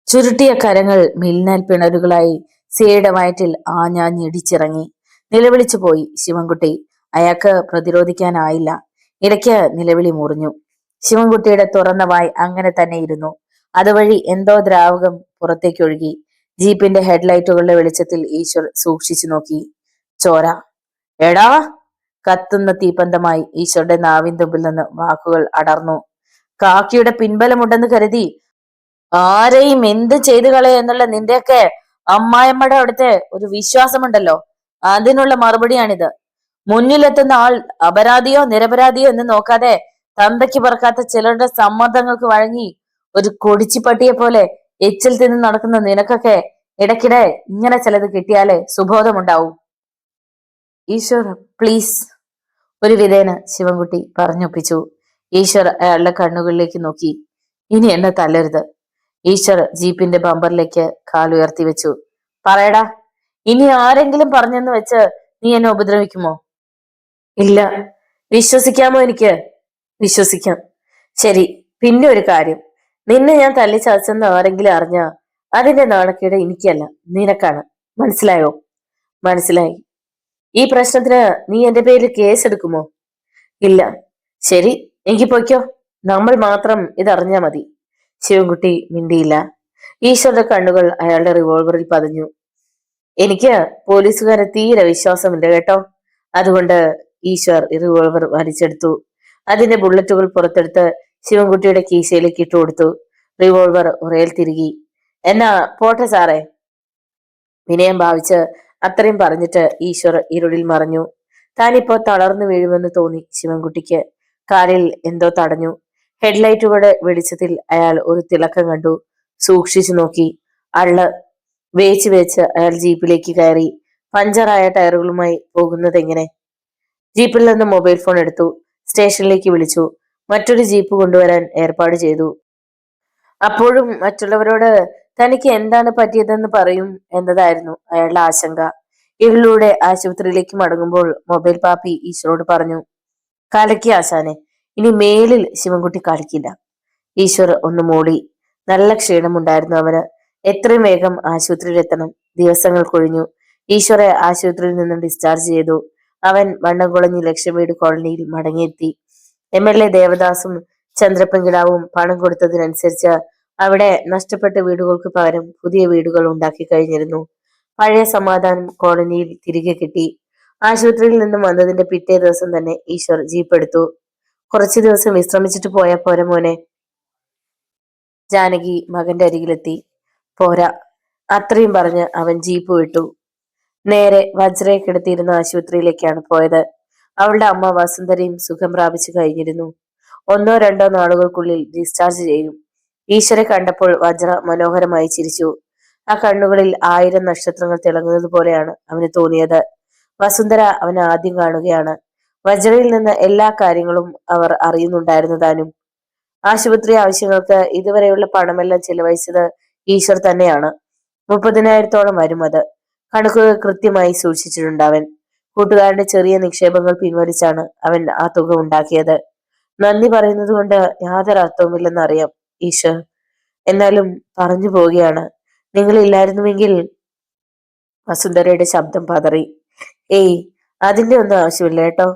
ചുരുട്ടിയ കരങ്ങൾ മിന്നൽ പിണരുകളായി സിയുടെ വയറ്റിൽ ആഞ്ഞാഞ്ഞിടിച്ചിറങ്ങി. നിലവിളിച്ചു പോയി ശിവൻകുട്ടി. അയാൾക്ക് പ്രതിരോധിക്കാനായില്ല. ഇടയ്ക്ക് നിലവിളി മുറിഞ്ഞു. ശിവൻകുട്ടിയുടെ തുറന്ന വായ് അങ്ങനെ തന്നെ ഇരുന്നു. അതുവഴി എന്തോ ദ്രാവകം പുറത്തേക്കൊഴുകി. ജീപ്പിന്റെ ഹെഡ്ലൈറ്റുകളുടെ വെളിച്ചത്തിൽ ഈശ്വർ സൂക്ഷിച്ചു നോക്കി. ചോര. എടാ. കത്തുന്ന തീപ്പന്തമായി ഈശ്വരുടെ നാവിൻ തുമ്പിൽ നിന്ന് വാക്കുകൾ അടർന്നു. കാക്കിയുടെ പിൻബലമുണ്ടെന്ന് കരുതി ആരെയും എന്ത് ചെയ്തു കളയ എന്നുള്ള നിന്റെയൊക്കെ അമ്മായിയമ്മയുടെ അവിടുത്തെ ഒരു വിശ്വാസമുണ്ടല്ലോ, അതിനുള്ള മറുപടിയാണിത്. മുന്നിലെത്തുന്ന ആൾ അപരാധിയോ നിരപരാധിയോ എന്ന് നോക്കാതെ തന്തയ്ക്ക് പറക്കാത്ത ചിലരുടെ സമ്മർദ്ദങ്ങൾക്ക് വഴങ്ങി ഒരു കൊടിച്ചിപ്പട്ടിയെ പോലെ എച്ചിൽ തിന്ന് നടക്കുന്ന നിനക്കൊക്കെ ഇടയ്ക്കിടെ ഇങ്ങനെ ചിലത് കിട്ടിയാലേ സുബോധമുണ്ടാവൂ. ഈശ്വർ പ്ലീസ്, ഒരു വിധേന ശിവൻകുട്ടി പറഞ്ഞൊപ്പിച്ചു. ഈശ്വർ അയാളുടെ കണ്ണുകളിലേക്ക് നോക്കി. ഇനി എന്നെ തല്ലരുത്. ഈശ്വർ ജീപ്പിന്റെ ബമ്പറിലേക്ക് കാലുയർത്തി വെച്ചു. പറയടാ, ഇനി ആരെങ്കിലും പറഞ്ഞെന്ന് വെച്ച് നീ എന്നെ ഉപദ്രവിക്കുമോ? ഇല്ല. വിശ്വസിക്കാമോ എനിക്ക്? വിശ്വസിക്കാം. ശരി, പിന്നെ ഒരു കാര്യം. നിന്നെ ഞാൻ തല്ലി ചതച്ചെന്ന് ആരെങ്കിലും അറിഞ്ഞ അതിന്റെ നാണക്കേട് എനിക്കല്ല, നിനക്കാണ്. മനസ്സിലായോ? മനസ്സിലായി. ഈ പ്രശ്നത്തിന് നീ എന്റെ പേരിൽ കേസ് എടുക്കുമോ? ഇല്ല. ശരി, എങ്കിൽ പൊയ്ക്കോ. നമ്മൾ മാത്രം ഇതറിഞ്ഞാ മതി. ശിവൻകുട്ടി മിണ്ടിയില്ല. ഈശ്വരുടെ കണ്ണുകൾ അയാളുടെ റിവോൾവറിൽ പതിഞ്ഞു. എനിക്ക് പോലീസുകാരെ തീരെ വിശ്വാസമില്ല കേട്ടോ. അതുകൊണ്ട് ഈശ്വർ റിവോൾവർ വലിച്ചെടുത്തു. അതിന്റെ ബുള്ളറ്റുകൾ പുറത്തെടുത്ത് ശിവൻകുട്ടിയുടെ കീശയിലേക്ക് ഇട്ടു കൊടുത്തു. റിവോൾവർ ഉറയിൽ തിരുകി. എന്നാ പോട്ടെ സാറേ. വിനയം ഭാവിച്ച് അത്രയും പറഞ്ഞിട്ട് ഈശ്വർ ഇരുളിൽ മറഞ്ഞു. താനിപ്പോ തളർന്നു വീഴുമെന്ന് തോന്നി ശിവൻകുട്ടിക്ക്. കാലിൽ എന്തോ തടഞ്ഞു. ഹെഡ്ലൈറ്റുകളുടെ വെളിച്ചത്തിൽ അയാൾ ഒരു തിളക്കം കണ്ടു. സൂക്ഷിച്ചു നോക്കി. അള്ള്. വേച്ച് വേച്ച് അയാൾ ജീപ്പിലേക്ക് കയറി. പഞ്ചറായ ടയറുകളുമായി പോകുന്നത് എങ്ങനെ? ജീപ്പിൽ നിന്ന് മൊബൈൽ ഫോൺ എടുത്തു. സ്റ്റേഷനിലേക്ക് വിളിച്ചു. മറ്റൊരു ജീപ്പ് കൊണ്ടുവരാൻ ഏർപ്പാട് ചെയ്തു. അപ്പോഴും മറ്റുള്ളവരോട് തനിക്ക് എന്താണ് പറ്റിയതെന്ന് പറയും എന്നതായിരുന്നു അയാളുടെ ആശങ്ക. ഇരുളിലൂടെ ആശുപത്രിയിലേക്ക് മടങ്ങുമ്പോൾ മൊബൈൽ പാപ്പി ഈശ്വരോട് പറഞ്ഞു, കലക്കി ആശാനെ, ഇനി മേലിൽ ശിവൻകുട്ടി കളിക്കില്ല. ഈശ്വർ ഒന്ന് മൂളി. നല്ല ക്ഷീണമുണ്ടായിരുന്നു അവന്. എത്രയും വേഗം ആശുപത്രിയിൽ എത്തണം. ദിവസങ്ങൾ കൊഴിഞ്ഞു. ഈശ്വറെ ആശുപത്രിയിൽ നിന്നും ഡിസ്ചാർജ് ചെയ്തു. അവൻ വണ്ണംകുളഞ്ഞി ലക്ഷ്മീട് കോളനിയിൽ മടങ്ങിയെത്തി. MLA ദേവദാസും ചന്ദ്രപ്പൻകിടാവും പണം കൊടുത്തതിനനുസരിച്ച് അവിടെ നഷ്ടപ്പെട്ട വീടുകൾക്ക് പകരം പുതിയ വീടുകൾ ഉണ്ടാക്കി കഴിഞ്ഞിരുന്നു. പഴയ സമാധാനം കോളനിയിൽ തിരികെ കിട്ടി. ആശുപത്രിയിൽ നിന്നും വന്നതിന്റെ പിറ്റേ ദിവസം തന്നെ ഈശ്വർ ജീപ്പ് എടുത്തു. കുറച്ചു ദിവസം വിശ്രമിച്ചിട്ട് പോയാ പോരെ മോനെ? ജാനകി മകന്റെ അരികിലെത്തി. പോരാ. അത്രയും പറഞ്ഞ് അവൻ ജീപ്പ് വിട്ടു. നേരെ വജ്രയെ കിടത്തിയിരുന്ന ആശുപത്രിയിലേക്കാണ് പോയത്. അവളുടെ അമ്മ വസുന്ധരയും സുഖം പ്രാപിച്ചു കഴിഞ്ഞിരുന്നു. 1-2 നാളുകൾക്കുള്ളിൽ ഡിസ്ചാർജ് ചെയ്യും. ഈശ്വരെ കണ്ടപ്പോൾ വജ്ര മനോഹരമായി ചിരിച്ചു. ആ കണ്ണുകളിൽ 1000 നക്ഷത്രങ്ങൾ തിളങ്ങുന്നത് പോലെയാണ് അവന് തോന്നിയത്. വസുന്ധര അവനെ ആദ്യം കാണുകയാണ്. വജ്രയിൽ നിന്ന് എല്ലാ കാര്യങ്ങളും അവർ അറിയുന്നുണ്ടായിരുന്നു താനും. ആശുപത്രി ആവശ്യങ്ങൾക്ക് ഇതുവരെയുള്ള പണമെല്ലാം ചിലവഴിച്ചത് ഈശ്വർ തന്നെയാണ്. 30,000-ഓളം വരും അത്. കണക്കുകൾ കൃത്യമായി സൂക്ഷിച്ചിട്ടുണ്ട് അവൻ. കൂട്ടുകാരുടെ ചെറിയ നിക്ഷേപങ്ങൾ പിൻവലിച്ചാണ് അവൻ ആ തുക ഉണ്ടാക്കിയത്. നന്ദി പറയുന്നത് കൊണ്ട് യാതൊരു അർത്ഥവുമില്ലെന്നറിയാം ഈശ്വർ. എന്നാലും പറഞ്ഞു പോവുകയാണ്. നിങ്ങളില്ലായിരുന്നുവെങ്കിൽ. വസുന്ധരയുടെ ശബ്ദം പതറി. ഏയ്, അതിന്റെ ഒന്നും ആവശ്യമില്ല കേട്ടോ.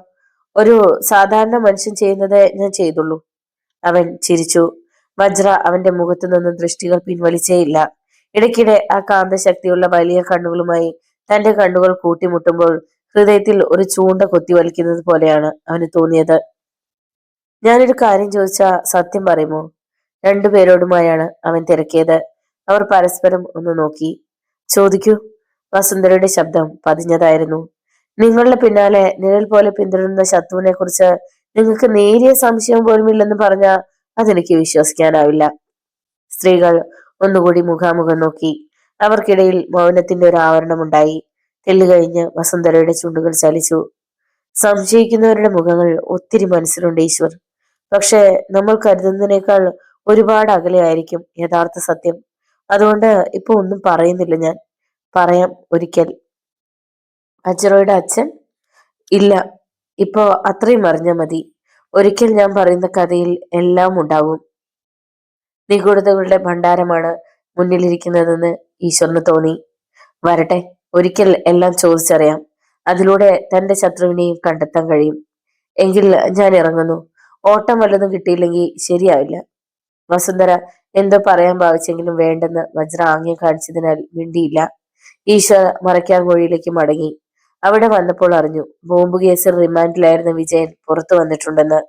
ഒരു സാധാരണ മനുഷ്യൻ ചെയ്യുന്നത് ഞാൻ ചെയ്തുള്ളൂ. അവൻ ചിരിച്ചു. വജ്ര അവന്റെ മുഖത്തു നിന്നും ദൃഷ്ടികൾ പിൻവലിച്ചേയില്ല. ഇടയ്ക്കിടെ ആ കാന്തശക്തിയുള്ള വലിയ കണ്ണുകളുമായി തന്റെ കണ്ണുകൾ കൂട്ടിമുട്ടുമ്പോൾ ഹൃദയത്തിൽ ഒരു ചൂണ്ട കൊത്തിവലിക്കുന്നത് പോലെയാണ് അവന് തോന്നിയത്. ഞാനൊരു കാര്യം ചോദിച്ചാ സത്യം പറയുമോ? 2 പേരോടുമായാണ് അവൻ തിരക്കിയത്. അവർ പരസ്പരം ഒന്ന് നോക്കി. ചോദിക്കൂ. വസുന്ധരയുടെ ശബ്ദം പതിഞ്ഞതായിരുന്നു. നിങ്ങളുടെ പിന്നാലെ നിഴൽ പോലെ പിന്തുടരുന്ന ശത്രുവിനെ കുറിച്ച് നിങ്ങൾക്ക് നേരിയ സംശയം പോലുമില്ലെന്ന് പറഞ്ഞാൽ അതെനിക്ക് വിശ്വസിക്കാനാവില്ല. സ്ത്രീകൾ ഒന്നുകൂടി മുഖാമുഖം നോക്കി. അവർക്കിടയിൽ മൗനത്തിന്റെ ഒരു ആവരണമുണ്ടായി. തെല്ലുകഴിഞ്ഞ് വസുന്ധരയുടെ ചുണ്ടുകൾ ചലിച്ചു. സംശയിക്കുന്നവരുടെ മുഖങ്ങൾ ഒത്തിരി മനസ്സിലുണ്ട് ഈശ്വർ. പക്ഷെ നമ്മൾ കരുതുന്നതിനേക്കാൾ ഒരുപാട് അകലെയായിരിക്കും യഥാർത്ഥ സത്യം. അതുകൊണ്ട് ഇപ്പൊ ഒന്നും പറയുന്നില്ല ഞാൻ. പറയാം ഒരിക്കൽ. അജറോയുടെ അച്ഛൻ? ഇല്ല, ഇപ്പോ അത്രയും അറിഞ്ഞാൽ മതി. ഒരിക്കൽ ഞാൻ പറയുന്ന കഥയിൽ എല്ലാം ഉണ്ടാവും. നിഗൂഢതകളുടെ ഭണ്ഡാരമാണ് മുന്നിലിരിക്കുന്നതെന്ന് ഈശ്വരന് തോന്നി. വരട്ടെ, ഒരിക്കൽ എല്ലാം ചോദിച്ചറിയാം. അതിലൂടെ തന്റെ ശത്രുവിനെയും കണ്ടെത്താൻ കഴിയും. എങ്കിൽ ഞാൻ ഇറങ്ങുന്നു. ഓട്ടം വല്ലതും കിട്ടിയില്ലെങ്കിൽ ശരിയാവില്ല. വസുന്ധര എന്തോ പറയാൻ ഭാവിച്ചെങ്കിലും വേണ്ടെന്ന് വജ്ര ആംഗ്യം കാണിച്ചതിനാൽ മിണ്ടിയില്ല. ഈശ്വർ മറയ്ക്കാൻകോഴിയിലേക്ക് മടങ്ങി. അവിടെ വന്നപ്പോൾ അറിഞ്ഞു ബോംബ് കേസിൽ റിമാൻഡിലായിരുന്ന വിജയൻ പുറത്തു വന്നിട്ടുണ്ടെന്ന്.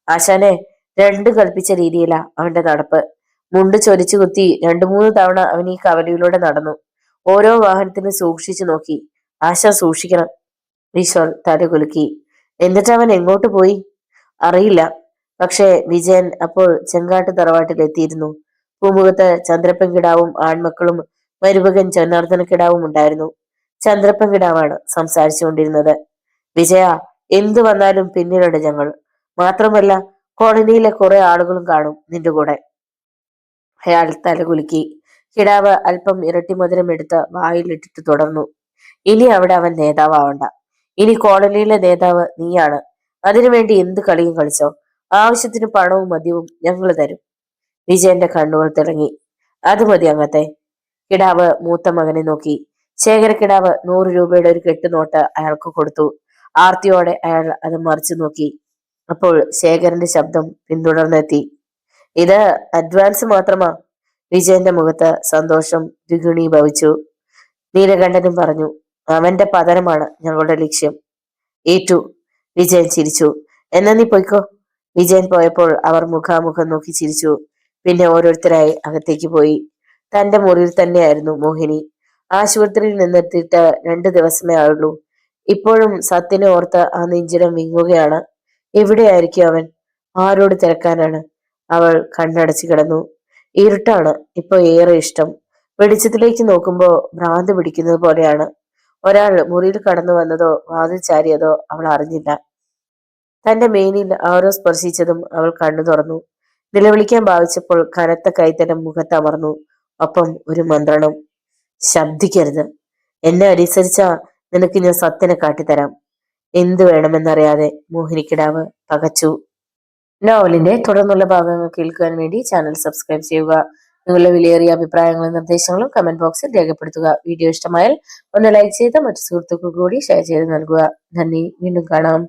ആശാനെ, 2 കൽപ്പിച്ച രീതിയിലാ അവന്റെ നടപ്പ്. മുണ്ട് ചൊരിച്ചു കുത്തി 2-3 തവണ അവൻ ഈ കവലയിലൂടെ നടന്നു. ഓരോ വാഹനത്തിനും സൂക്ഷിച്ചു നോക്കി. ആശ സൂക്ഷിക്കണം. ഈശ്വർ തലകുലുക്കി. എന്നിട്ട് അവൻ എങ്ങോട്ട് പോയി? അറിയില്ല. പക്ഷേ വിജയൻ അപ്പോൾ ചെങ്കാട്ട് തറവാട്ടിൽ എത്തിയിരുന്നു. പൂമുഖത്ത് ചന്ദ്രപ്പൻ കിടാവും ആൺമക്കളും മരുമകൻ ജനാർദ്ദന കിടാവും ഉണ്ടായിരുന്നു. ചന്ദ്രപ്പൻ കിടാവാണ് സംസാരിച്ചുകൊണ്ടിരുന്നത്. വിജയ, എന്തു വന്നാലും പിന്നിലുണ്ട് ഞങ്ങൾ. മാത്രമല്ല, കോളനിയിലെ കുറെ ആളുകളും കാണും നിന്റെ കൂടെ. അയാൾ തലകുലുക്കി. കിടാവ് അല്പം ഇരട്ടി മധുരം എടുത്ത് വായിലിട്ടിട്ട് തുടർന്നു. ഇനി അവിടെ അവൻ നേതാവണ്ട. ഇനി കോളനിയിലെ നേതാവ് നീയാണ്. അതിനുവേണ്ടി എന്ത് കളിയും കളിച്ചോ. ആവശ്യത്തിന് പണവും മദ്യവും ഞങ്ങൾ തരും. വിജയന്റെ കണ്ണുകൾ തിളങ്ങി. അത് മതി അങ്ങത്തെ. കിടാവ് മൂത്ത മകനെ നോക്കി. ശേഖരക്കിടാവ് 100 രൂപയുടെ ഒരു കെട്ടുനോട്ട് അയാൾക്ക് കൊടുത്തു. ആർത്തിയോടെ അയാൾ അത് മറിച്ചു നോക്കി. അപ്പോൾ ശേഖരന്റെ ശബ്ദം പിന്തുടർന്നെത്തി. ഇത് അഡ്വാൻസ് മാത്രമാ. വിജയന്റെ മുഖത്ത് സന്തോഷം ദ്വിഗുണീഭവിച്ചു. നീലകണ്ഠനും പറഞ്ഞു, അവന്റെ പതനമാണ് ഞങ്ങളുടെ ലക്ഷ്യം. ഏറ്റു. വിജയൻ ചിരിച്ചു. എന്നാ നീ പൊയ്ക്കോ. വിജയൻ പോയപ്പോൾ അവർ മുഖാമുഖം നോക്കി ചിരിച്ചു. പിന്നെ ഓരോരുത്തരായി അകത്തേക്ക് പോയി. തന്റെ മുറിയിൽ തന്നെയായിരുന്നു മോഹിനി. ആശുപത്രിയിൽ നിന്നെത്തിയിട്ട് 2 ദിവസമേ ആയുള്ളൂ. ഇപ്പോഴും സത്യനെ ഓർത്ത് ആ നെഞ്ചിടം വിങ്ങുകയാണ്. എവിടെയായിരിക്കും അവൻ? ആരോട് തിരക്കാനാണ്? അവൾ കണ്ണടച്ചു കിടന്നു. ഇരുട്ടാണ് ഇപ്പൊ ഏറെ ഇഷ്ടം. വെളിച്ചത്തിലേക്ക് നോക്കുമ്പോ ഭ്രാന്ത് പിടിക്കുന്നത് പോലെയാണ്. ഒരാൾ മുറിയിൽ കടന്നു വന്നതോ വാതിൽ ചാരിയതോ അവൾ അറിഞ്ഞില്ല. തന്റെ മേനിൽ ആരോ സ്പർശിച്ചതും അവൾ കണ്ണു തുറന്നു. നിലവിളിക്കാൻ ഭാവിച്ചപ്പോൾ കനത്ത കൈത്തരം മുഖത്തമർന്നു. ഒപ്പം ഒരു മന്ത്രണം. ശബ്ദിക്കരുത്. എന്നെ അനുസരിച്ചാ നിനക്ക് ഞാൻ സത്യനെ കാട്ടിത്തരാം. എന്തു വേണമെന്നറിയാതെ മോഹിനിക്കിടാവ് പകച്ചു. നോവലിന്റെ തുടർന്നുള്ള ഭാഗങ്ങൾ കേൾക്കുവാൻ വേണ്ടി ചാനൽ സബ്സ്ക്രൈബ് ചെയ്യുക. നിങ്ങളുടെ വിലയേറിയ അഭിപ്രായങ്ങളും നിർദ്ദേശങ്ങളും കമന്റ് ബോക്സിൽ രേഖപ്പെടുത്തുക. വീഡിയോ ഇഷ്ടമായാൽ ഒന്ന് ലൈക്ക് ചെയ്ത് മറ്റു സുഹൃത്തുക്കൾക്ക് കൂടി ഷെയർ ചെയ്ത് നൽകുക. നന്ദി. വീണ്ടും കാണാം.